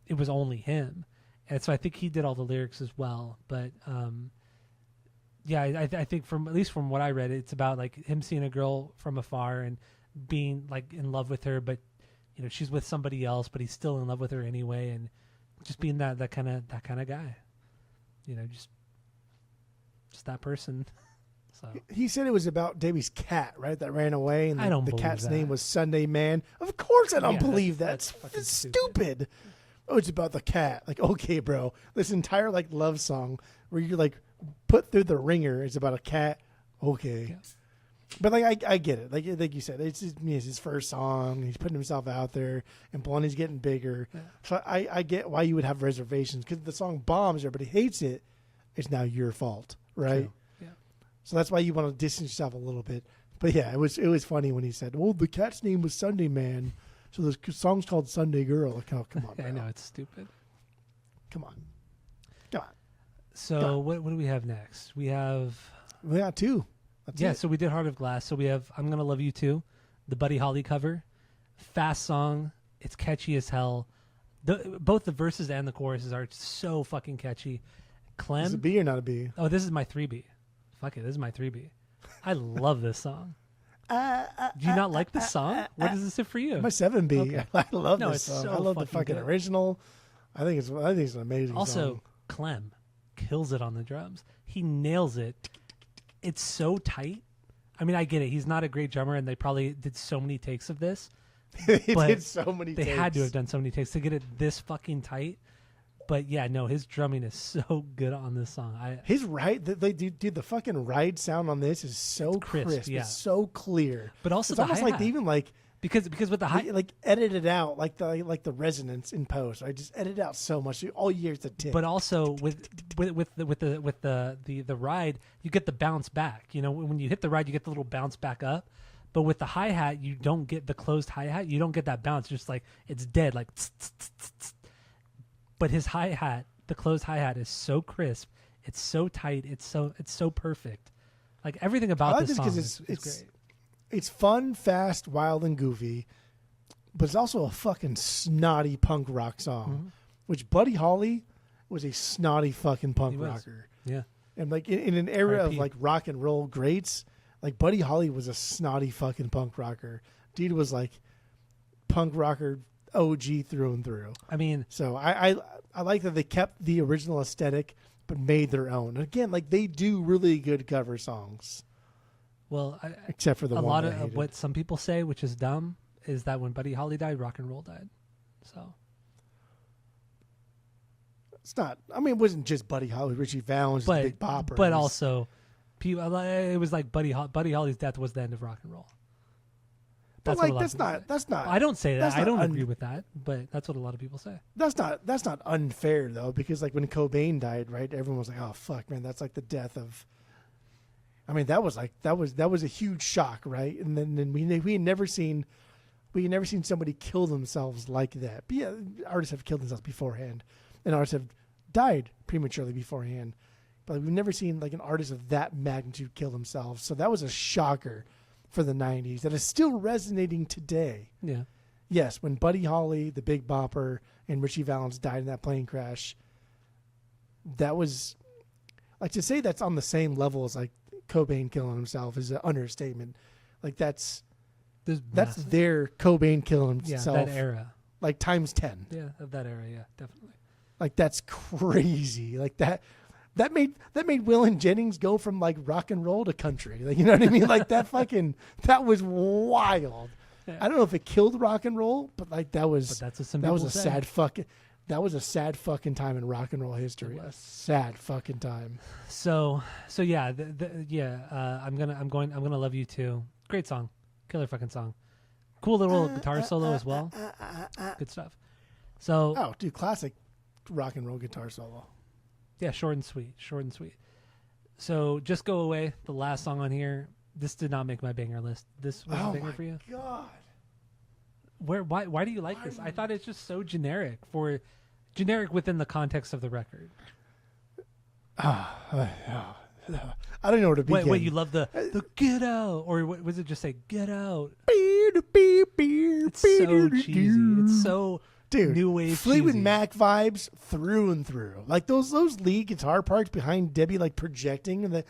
it was only him, and so I think he did all the lyrics as well. But I think at least from what I read, it's about like him seeing a girl from afar and being like in love with her, but she's with somebody else, but he's still in love with her anyway, and just being that kind of guy, just that person. So he said it was about Debbie's cat, right? That ran away, and I don't the believe cat's that. name was Sunday Man. Of course, I don't believe that. that's fucking It's stupid. Oh, it's about the cat. Like, okay, bro, this entire like love song where you're like put through the ringer is about a cat. Okay. Yeah. But like I get it. Like you said, it's his first song. He's putting himself out there, and Blondie's getting bigger. Yeah. So I get why you would have reservations, because the song bombs, everybody hates it. It's now your fault, right? True. Yeah. So that's why you want to distance yourself a little bit. But yeah, it was funny when he said, "Well, the cat's name was Sunday Man, so the song's called Sunday Girl." Like, oh, come on, bro. I know, it's stupid. Come on. So what do we have next? We got two. That's it. So we did Heart of Glass. So we have I'm Gonna Love You Too, the Buddy Holly cover. Fast song. It's catchy as hell. Both the verses and the choruses are so fucking catchy. Clem. Is it a B or not a B? Oh, this is my 3B. Fuck it, this is my 3B. I love this song. Do you not like this song? What is this for you? My 7B. Okay. I love this song. So I love the fucking good. original. I think it's an amazing also, song. Clem kills it on the drums. He nails it. It's so tight. I mean, I get it. He's not a great drummer, and they probably did so many takes of this. They did so many They takes. had to have done so many takes to get it this fucking tight. But yeah, no, his drumming is so good on this song. His they do the fucking ride sound on this is so crisp. Yeah. It's so clear. But also it's the almost hi-hat. like they even like because with the high like edit it out like the resonance in post. I just edit it out so much. All you hear is a tick. But also with the ride, you get the bounce back. When you hit the ride, you get the little bounce back up. But with the hi hat, you don't get the closed hi hat. You don't get that bounce. Just like it's dead, like. Tss, tss, tss, tss. But his hi hat, the closed hi hat, is so crisp. It's so tight. It's so perfect. Like everything about this song is great. It's fun, fast, wild, and goofy, but it's also a fucking snotty punk rock song. Mm-hmm. Which Buddy Holly was a snotty fucking punk rocker. Yeah, and like in an era R.I.P. of like rock and roll greats, like Buddy Holly was a snotty fucking punk rocker. Dude was like punk rocker OG through and through. I mean, so I like that they kept the original aesthetic but made their own. And again, like they do really good cover songs. Well, except for the a one lot I of hated. what some people say, which is dumb, is that when Buddy Holly died, rock and roll died. So it's not. I mean, it wasn't just Buddy Holly, Richie Valens, but Big Bopper, but also, it was like Buddy Holly's death was the end of rock and roll. But like that's not. I don't say that. I don't agree with that. But that's what a lot of people say. That's not unfair though, because like when Cobain died, right? Everyone was like, "Oh fuck, man, that's like the death of." I mean, that was a huge shock, right? And then we had never seen somebody kill themselves like that. But yeah, artists have killed themselves beforehand, and artists have died prematurely beforehand. But we've never seen like an artist of that magnitude kill themselves. So that was a shocker for the 90s that is still resonating today. Yeah. Yes, when Buddy Holly, the Big Bopper, and Richie Valens died in that plane crash, that was Like to say that's on the same level as like Cobain killing himself is an understatement. Like that's their Cobain killing himself. Yeah, that era. Like times 10. Yeah, of that era. Yeah, definitely. Like that's crazy. Like that made Waylon Jennings go from like rock and roll to country. Like, you know what I mean? Like that was wild. Yeah. I don't know if it killed rock and roll, but like that was a sad fucking time in rock and roll history. A sad fucking time. So yeah, I'm gonna love you too. Great song, killer fucking song. Cool little guitar solo as well. Good stuff. So dude, classic rock and roll guitar solo. Yeah, short and sweet. So Just Go Away, the last song on here. This did not make my banger list. This was a banger for you. God. Why do you like this? I thought it's just so generic within the context of the record. I don't know where to begin. Wait, you love the get out, or what was it? Just say get out. It's so cheesy. It's so new wave. Fleetwood cheesy. Mac vibes through and through. Like those lead guitar parts behind Debbie, like projecting, and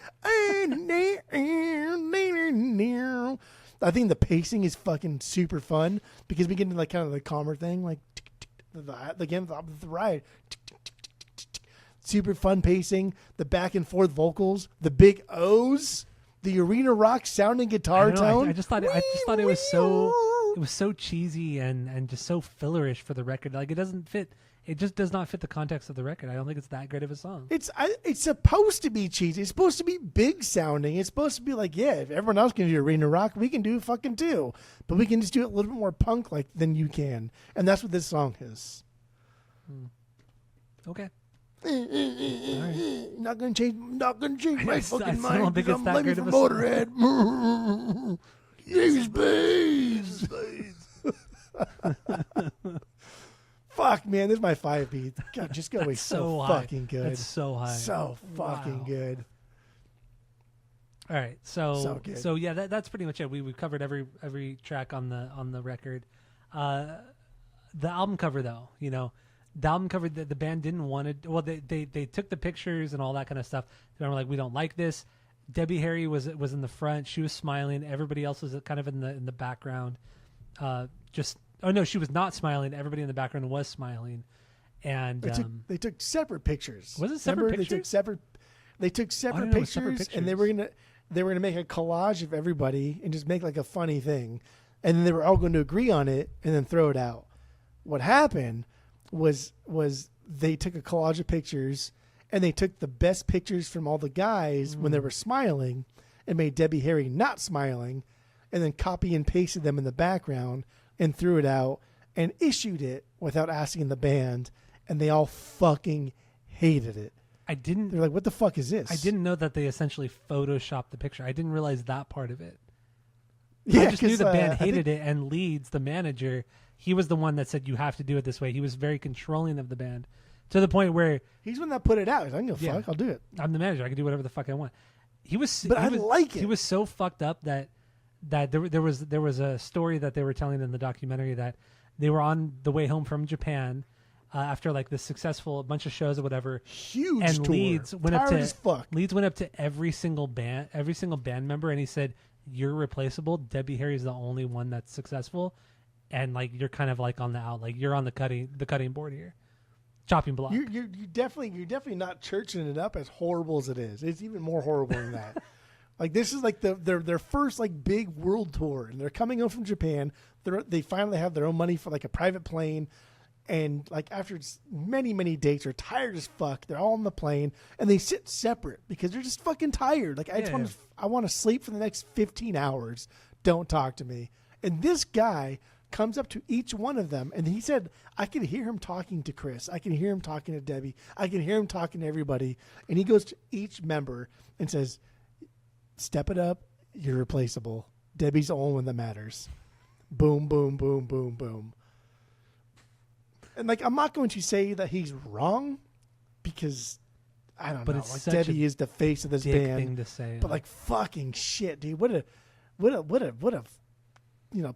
I think the pacing is fucking super fun because we get into like kind of the calmer thing, like the ride. Super fun pacing, the back and forth vocals, the big O's, the arena rock sounding guitar tone. I just thought it was so cheesy and just so fillerish for the record. Like it doesn't fit. It just does not fit the context of the record. I don't think it's that great of a song. It's supposed to be cheesy. It's supposed to be big sounding. It's supposed to be like, yeah, if everyone else can do arena rock, we can do it fucking too. But we can just do it a little bit more punk like than you can. And that's what this song is. Okay. Right. Not gonna change my fucking mind. I don't think it's that great of a Motorhead. Space. Fuck, man, this is my 5 beat. God, Just Go Away. So fucking good. It's so high. So fucking good. All right, so yeah, that's pretty much it. We've covered every track on the record. The album cover, though, the album cover, the band didn't want to. Well, they took the pictures and all that kind of stuff. They were like, we don't like this. Debbie Harry was in the front. She was smiling. Everybody else was kind of in the background. She was not smiling. Everybody in the background was smiling. And they took separate pictures. Was it separate pictures? They took separate pictures, and they were gonna make a collage of everybody and just make like a funny thing, and then they were all going to agree on it and then throw it out. What happened was they took a collage of pictures and they took the best pictures from all the guys when they were smiling and made Debbie Harry not smiling, and then copy and pasted them in the background and threw it out and issued it without asking the band, and they all fucking hated it. They're like, what the fuck is this? I didn't know that they essentially photoshopped the picture. I didn't realize that part of it. Yeah, I just knew the band hated it, and Leeds, the manager, he was the one that said you have to do it this way. He was very controlling of the band to the point where he's the one that put it out. He's like, I don't give a fuck. I'll do it. I'm the manager. I can do whatever the fuck I want. He was so fucked up that there was a story that they were telling in the documentary that they were on the way home from Japan after like this successful bunch of shows or whatever. Huge and tour. Leeds went Leeds went up to every single band member, and he said, "You're replaceable. Debbie Harry's the only one that's successful, and like you're kind of like on the out, like you're on the cutting board here, chopping block." You're definitely not churching it up as horrible as it is. It's even more horrible than that. Like this is like their first like big world tour, and they're coming home from Japan. They finally have their own money for like a private plane, and like after many dates, they're tired as fuck. They're all on the plane, and they sit separate because they're just fucking tired. Like I want to sleep for the next 15 hours. Don't talk to me. And this guy comes up to each one of them, and he said, I can hear him talking to Chris. I can hear him talking to Debbie. I can hear him talking to everybody. And he goes to each member and says, step it up. You're replaceable. Debbie's the only one that matters. Boom, boom, boom, boom, boom. And like, I'm not going to say that he's wrong because I don't know. Like Debbie is the face of this band. Thing to say, but like fucking shit, dude. What a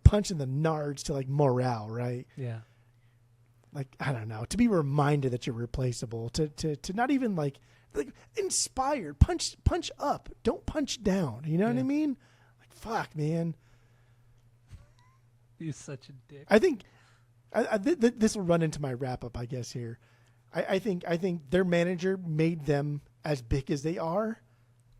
punch in the nards to like morale, right? Yeah. I don't know, to be reminded that you're replaceable, to not even like inspired, punch up, don't punch down. You know what I mean? Like, fuck, man. You're such a dick. I think this will run into my wrap up, I guess, here. I think their manager made them as big as they are,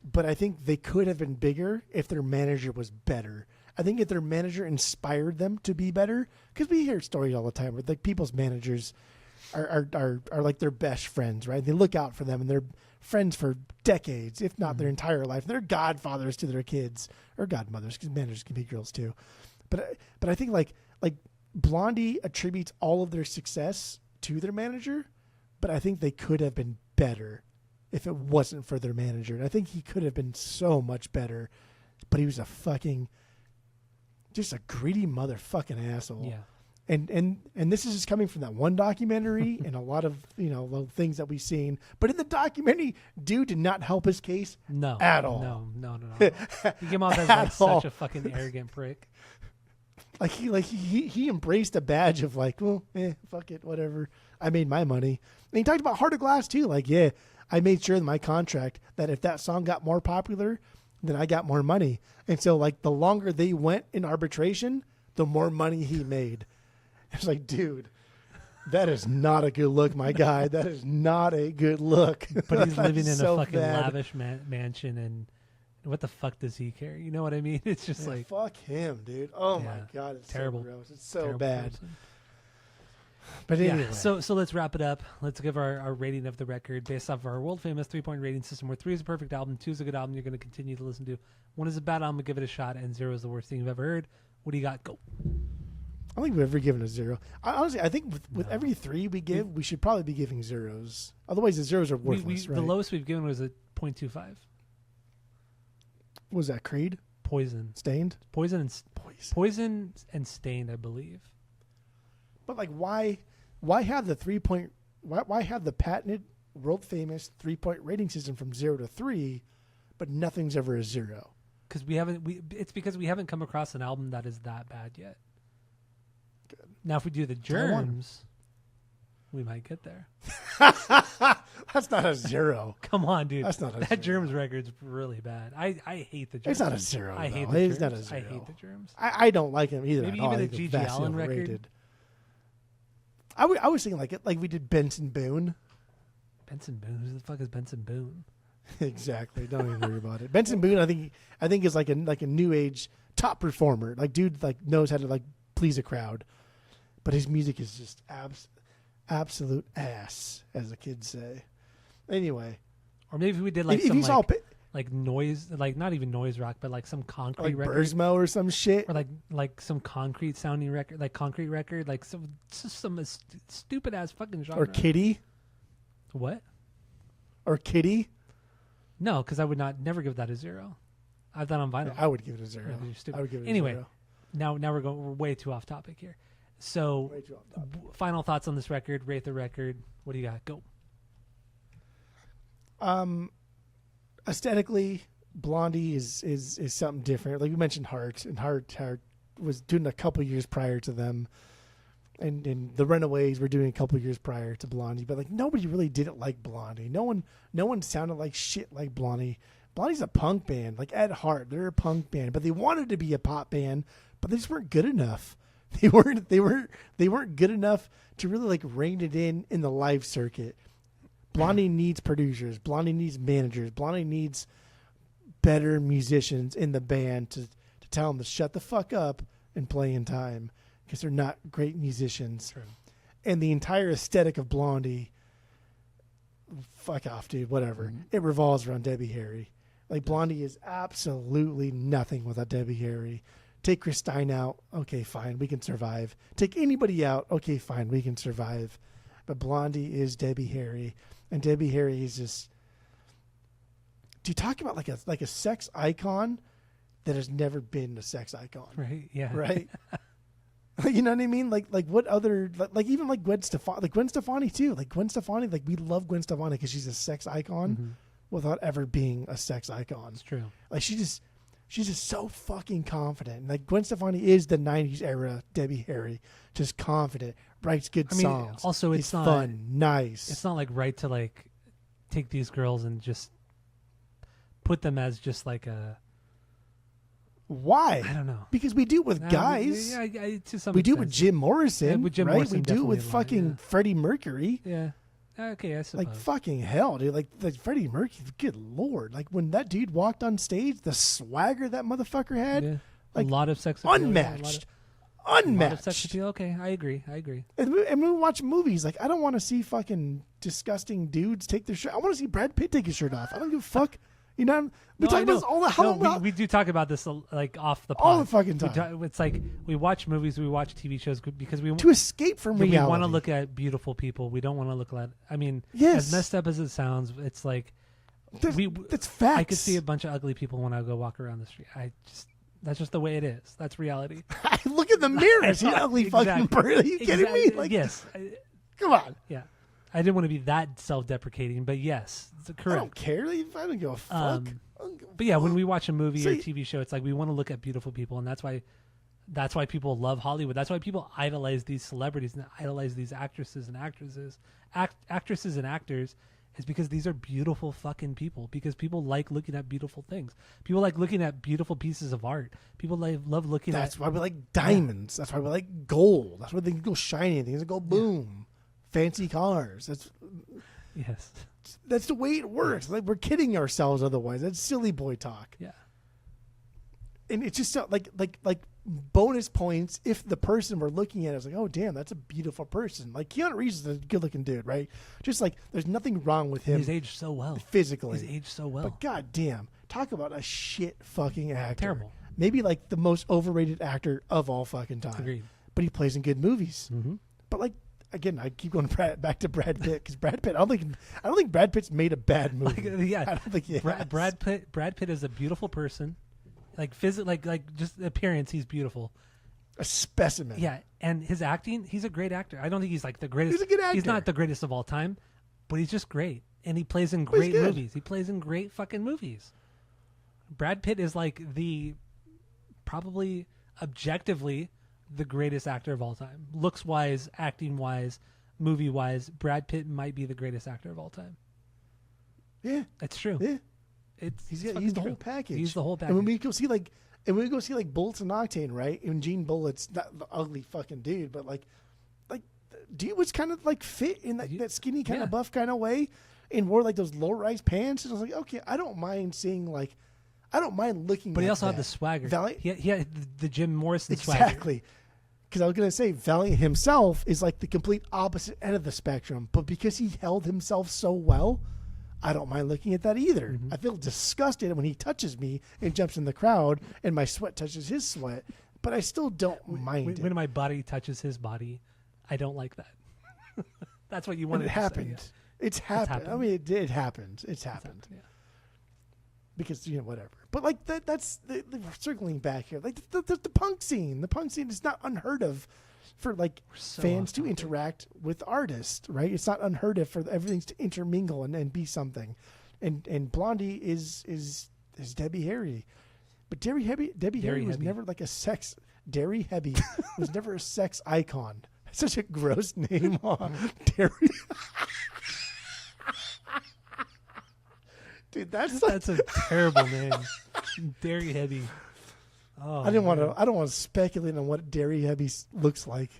but I think they could have been bigger if their manager was better. I think if their manager inspired them to be better, because we hear stories all the time where like people's managers are like their best friends, right? They look out for them and they're friends for decades, if not their entire life. They're godfathers to their kids, or godmothers, because managers can be girls too. But I think like Blondie attributes all of their success to their manager, but I think they could have been better if it wasn't for their manager. And I think he could have been so much better, but he was just a greedy motherfucking asshole. Yeah. And this is just coming from that one documentary and a lot of, little things that we've seen. But in the documentary, dude did not help his case at all. No. He came off as like such a fucking arrogant prick. Like he embraced a badge of like, well, fuck it, whatever. I made my money. And he talked about Heart of Glass too. Like, yeah, I made sure in my contract that if that song got more popular, then I got more money. And so like the longer they went in arbitration, the more money he made. It's like, dude, that is not a good look, my guy. That is not a good look. But he's living in a fucking lavish mansion, and what the fuck does he care? You know what I mean? It's just like, fuck him, dude. Oh my God, it's terrible. So gross. It's so bad. Person. But anyway, so let's wrap it up. Let's give our rating of the record based off of our world famous 3-point rating system, where 3 is a perfect album, 2 is a good album you're going to continue to listen to, 1 is a bad album, give it a shot, and 0 is the worst thing you've ever heard. What do you got? Go. I don't think we've ever given a 0. Honestly, I think with every 3 we give, we should probably be giving 0s. Otherwise, the 0s are worthless, right? The lowest we've given was a 0.25. What was that, Creed? Poison. Stained? Poison and Stained, I believe. But like, why have the 3-point? Why have the patented, world famous 3-point rating system from 0 to 3, but nothing's ever a 0? Because it's because we haven't come across an album that is that bad yet. Good. Now, if we do the Germs, we might get there. That's not a 0. Come on, dude. That's not a 0. That Germs record's really bad. I hate the Germs. It's not a 0. I hate the Germs. It's not a 0. I hate the Germs. I don't like him either. Maybe even a G.G. Allen record. I was thinking like we did Benson Boone. Benson Boone? Who the fuck is Benson Boone? Exactly. Don't even worry about it. Benson Boone, I think is like a new age top performer. Like, dude, like knows how to like please a crowd, but his music is just absolute ass, as the kids say. Anyway, or maybe we did like like noise, like not even noise rock, but like some concrete like record, Burzmo or some shit, or like some concrete sounding record, like concrete record, like some stupid ass fucking genre. Or Kitty. What? Or Kitty. No, because I would never give that a 0. I have that on vinyl. I would give it a 0. Yeah, I would give it anyway, a 0. Now we're way too off topic here. So, final thoughts on this record. Rate the record. What do you got? Go. Aesthetically, Blondie is something different. Like we mentioned, Heart was doing a couple years prior to them, and the Runaways were doing a couple years prior to Blondie. But like nobody really did it like Blondie. No one sounded like shit like Blondie. Blondie's a punk band, like at heart, they're a punk band, but they wanted to be a pop band, but they just weren't good enough. They weren't good enough to really like rein it in the live circuit. Blondie needs producers. Blondie needs managers. Blondie needs better musicians in the band to tell them to shut the fuck up and play in time, because they're not great musicians. True. And the entire aesthetic of Blondie, fuck off, dude, whatever. Mm-hmm. It revolves around Debbie Harry. Like, Blondie is absolutely nothing without Debbie Harry. Take Christine out, okay, fine, we can survive. Take anybody out, okay, fine, we can survive. But Blondie is Debbie Harry, and Debbie Harry is just. Do you talk about like a sex icon that has never been a sex icon? Right. Yeah. Right. You know what I mean? Like what other like even like Gwen Stefani, like Gwen Stefani too. Like Gwen Stefani, like we love Gwen Stefani because she's a sex icon without ever being a sex icon. It's true. Like she just She's just so fucking confident. Like Gwen Stefani is the '90s era Debbie Harry, just confident, writes good songs. Also, it's not fun, nice. It's not like right to like take these girls and just put them as just like a. Why? I don't know. Because we do it with guys. Yeah, to some we extent. do it with Jim Morrison. Yeah, with Jim right? Morrison, we do it with fucking Freddie Mercury. Yeah. Okay, I suppose. Like fucking hell, dude. Like Freddie Mercury. Good lord. Like when that dude walked on stage, the swagger that motherfucker had. Like a lot of sex appeal. Unmatched. A lot of sex appeal. Okay, I agree. And when we watch movies, like I don't want to see fucking disgusting dudes take their shirt. I want to see Brad Pitt take his shirt off. I don't give a fuck. You know, we talk about this all the we do talk about this like off the pod. All the fucking time. It's like we watch movies, we watch TV shows because we to escape from reality. We want to look at beautiful people. We don't want to look at. I mean, yes. As messed up as it sounds, it's like that's facts. I could see a bunch of ugly people when I go walk around the street. That's just the way it is. That's reality. I look in the mirror and see ugly fucking bird. Are you kidding me? Like, yes. Come on. Yeah. I didn't want to be that self-deprecating, but yes, it's correct. I don't care. I don't give a fuck. But yeah, when we watch a movie or a TV show, it's like we want to look at beautiful people, and that's why people love Hollywood. That's why people idolize these celebrities and idolize these actresses and actresses and actors, is because these are beautiful fucking people. Because people like looking at beautiful things. People like looking at beautiful pieces of art. People love looking at. That's why we like diamonds. Yeah. That's why we like gold. That's why they go shiny. Things that go boom. Fancy cars. That's the way it works. Like we're kidding ourselves otherwise. That's silly boy talk. Yeah. And it's just like bonus points if the person we're looking at is like, oh damn, that's a beautiful person. Like Keanu Reeves is a good looking dude, right? Just like there's nothing wrong with him. He's aged so well. Physically. He's aged so well. But goddamn, talk about a shit fucking actor. Terrible. Maybe like the most overrated actor of all fucking time. Agreed. But he plays in good movies. Mm-hmm. But like, again, I keep going back to Brad Pitt because Brad Pitt. I don't think Brad Pitt's made a bad movie. Yeah, I don't think he has. Brad Pitt is a beautiful person, like just appearance. He's beautiful, a specimen. Yeah, and his acting. He's a great actor. I don't think he's like the greatest. He's a good actor. He's not the greatest of all time, but he's just great, and he plays in great movies. He plays in great fucking movies. Brad Pitt is like probably objectively the greatest actor of all time. Looks wise, acting wise, movie wise, Brad Pitt might be the greatest actor of all time. Yeah, it's true. Yeah, he's the whole package. He's the whole package. And when we go see Bullets and Octane, right? And Gene Bullett's not the ugly fucking dude, but like dude was kind of like fit in that skinny kind of buff kind of way, and wore like those low rise pants. And I was like, okay, I don't mind looking. But he at also that. had the swagger. He had the Jim Morrison swagger. Exactly. Because I was going to say, Valiant himself is like the complete opposite end of the spectrum. But because he held himself so well, I don't mind looking at that either. Mm-hmm. I feel disgusted when he touches me and jumps in the crowd and my sweat touches his sweat. But I still don't mind it. When my body touches his body, I don't like that. That's what you wanted to happened. Say, yeah. It's happened. I mean, it happened. It's happened. Yeah. Because, whatever. But, like, that's circling back here. Like, the punk scene. The punk scene is not unheard of for, like, fans to interact with artists, right? It's not unheard of for everything to intermingle and be something. And Blondie is Debbie Harry. But Debbie Harry was never, like, a sex... Derry Hebby was never a sex icon. That's such a gross name. Derry... Dude, that's a terrible name. Derry Hebby. Oh, I don't want to speculate on what Derry Hebby looks like.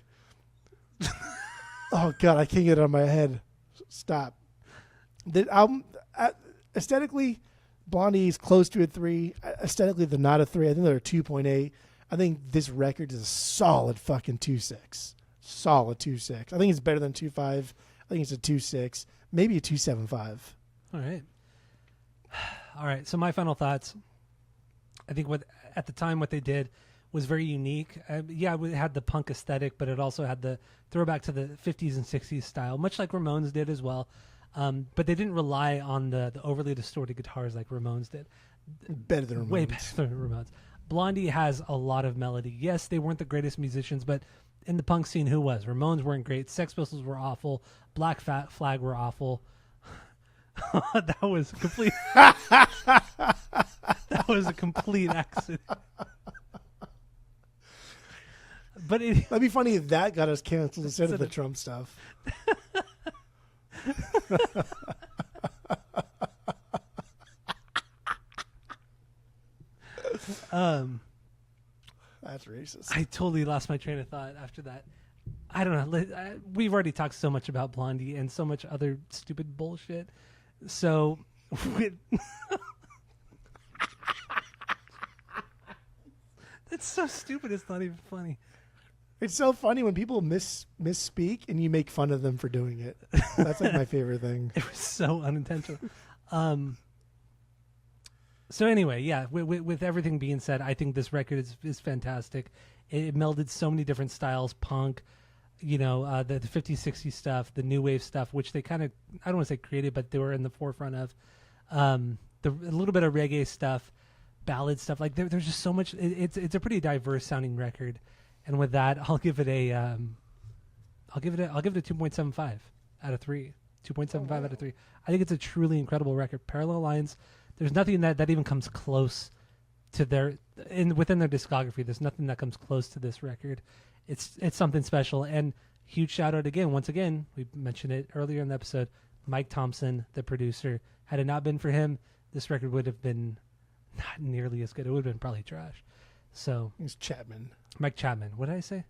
Oh God, I can't get it out of my head. Stop. The album aesthetically, Blondie is close to a 3. Aesthetically, they're not a 3. I think they're a 2.8. I think this record is a solid fucking 2.6. Solid 2.6. I think it's better than 2.5. I think it's a 2.6, maybe a 2.75. All right. So my final thoughts. I think at the time what they did was very unique. It had the punk aesthetic, but it also had the throwback to the 50s and 60s style, much like Ramones did as well. But they didn't rely on the overly distorted guitars like Ramones did. Better than Ramones. Way better than Ramones. Blondie has a lot of melody. Yes, they weren't the greatest musicians, but in the punk scene, who was? Ramones weren't great. Sex Pistols were awful. Black Flag were awful. That was complete. That was a complete accident. But that'd be funny if that got us canceled instead of the Trump stuff. That's racist. I totally lost my train of thought after that. I don't know. We've already talked so much about Blondie and so much other stupid bullshit. So, that's so stupid. It's not even funny. It's so funny when people misspeak and you make fun of them for doing it. That's like my favorite thing. It was so unintentional. So anyway, yeah, with everything being said, I think this record is fantastic. It melded so many different styles, punk, the 50s, 60s stuff, the new wave stuff, which they kind of, I don't want to say created, but they were in the forefront of. A little bit of reggae stuff, ballad stuff. Like there's just so much. It's a pretty diverse sounding record. And with that, I'll give it a 2.75 out of 3. 2.75 out of 3. I think it's a truly incredible record. Parallel Lines. There's nothing that even comes close to within their discography. There's nothing that comes close to this record. It's something special. And huge shout out once again, we mentioned it earlier in the episode, Mike Thompson, the producer. Had it not been for him, this record would have been not nearly as good. It would have been probably trash. So it's Chapman. Mike Chapman. What did I say?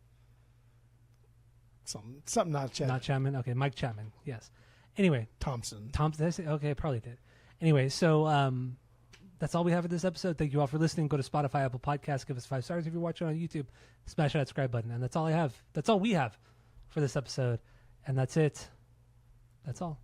Something not Chapman. Not Chapman. Okay, Mike Chapman. Yes. Anyway, Thompson. Did I say? Okay, I probably did. Anyway, so that's all we have for this episode. Thank you all for listening. Go to Spotify, Apple Podcasts. Give us 5 stars if you're watching on YouTube. Smash that subscribe button. And that's all I have. That's all we have for this episode. And that's it. That's all.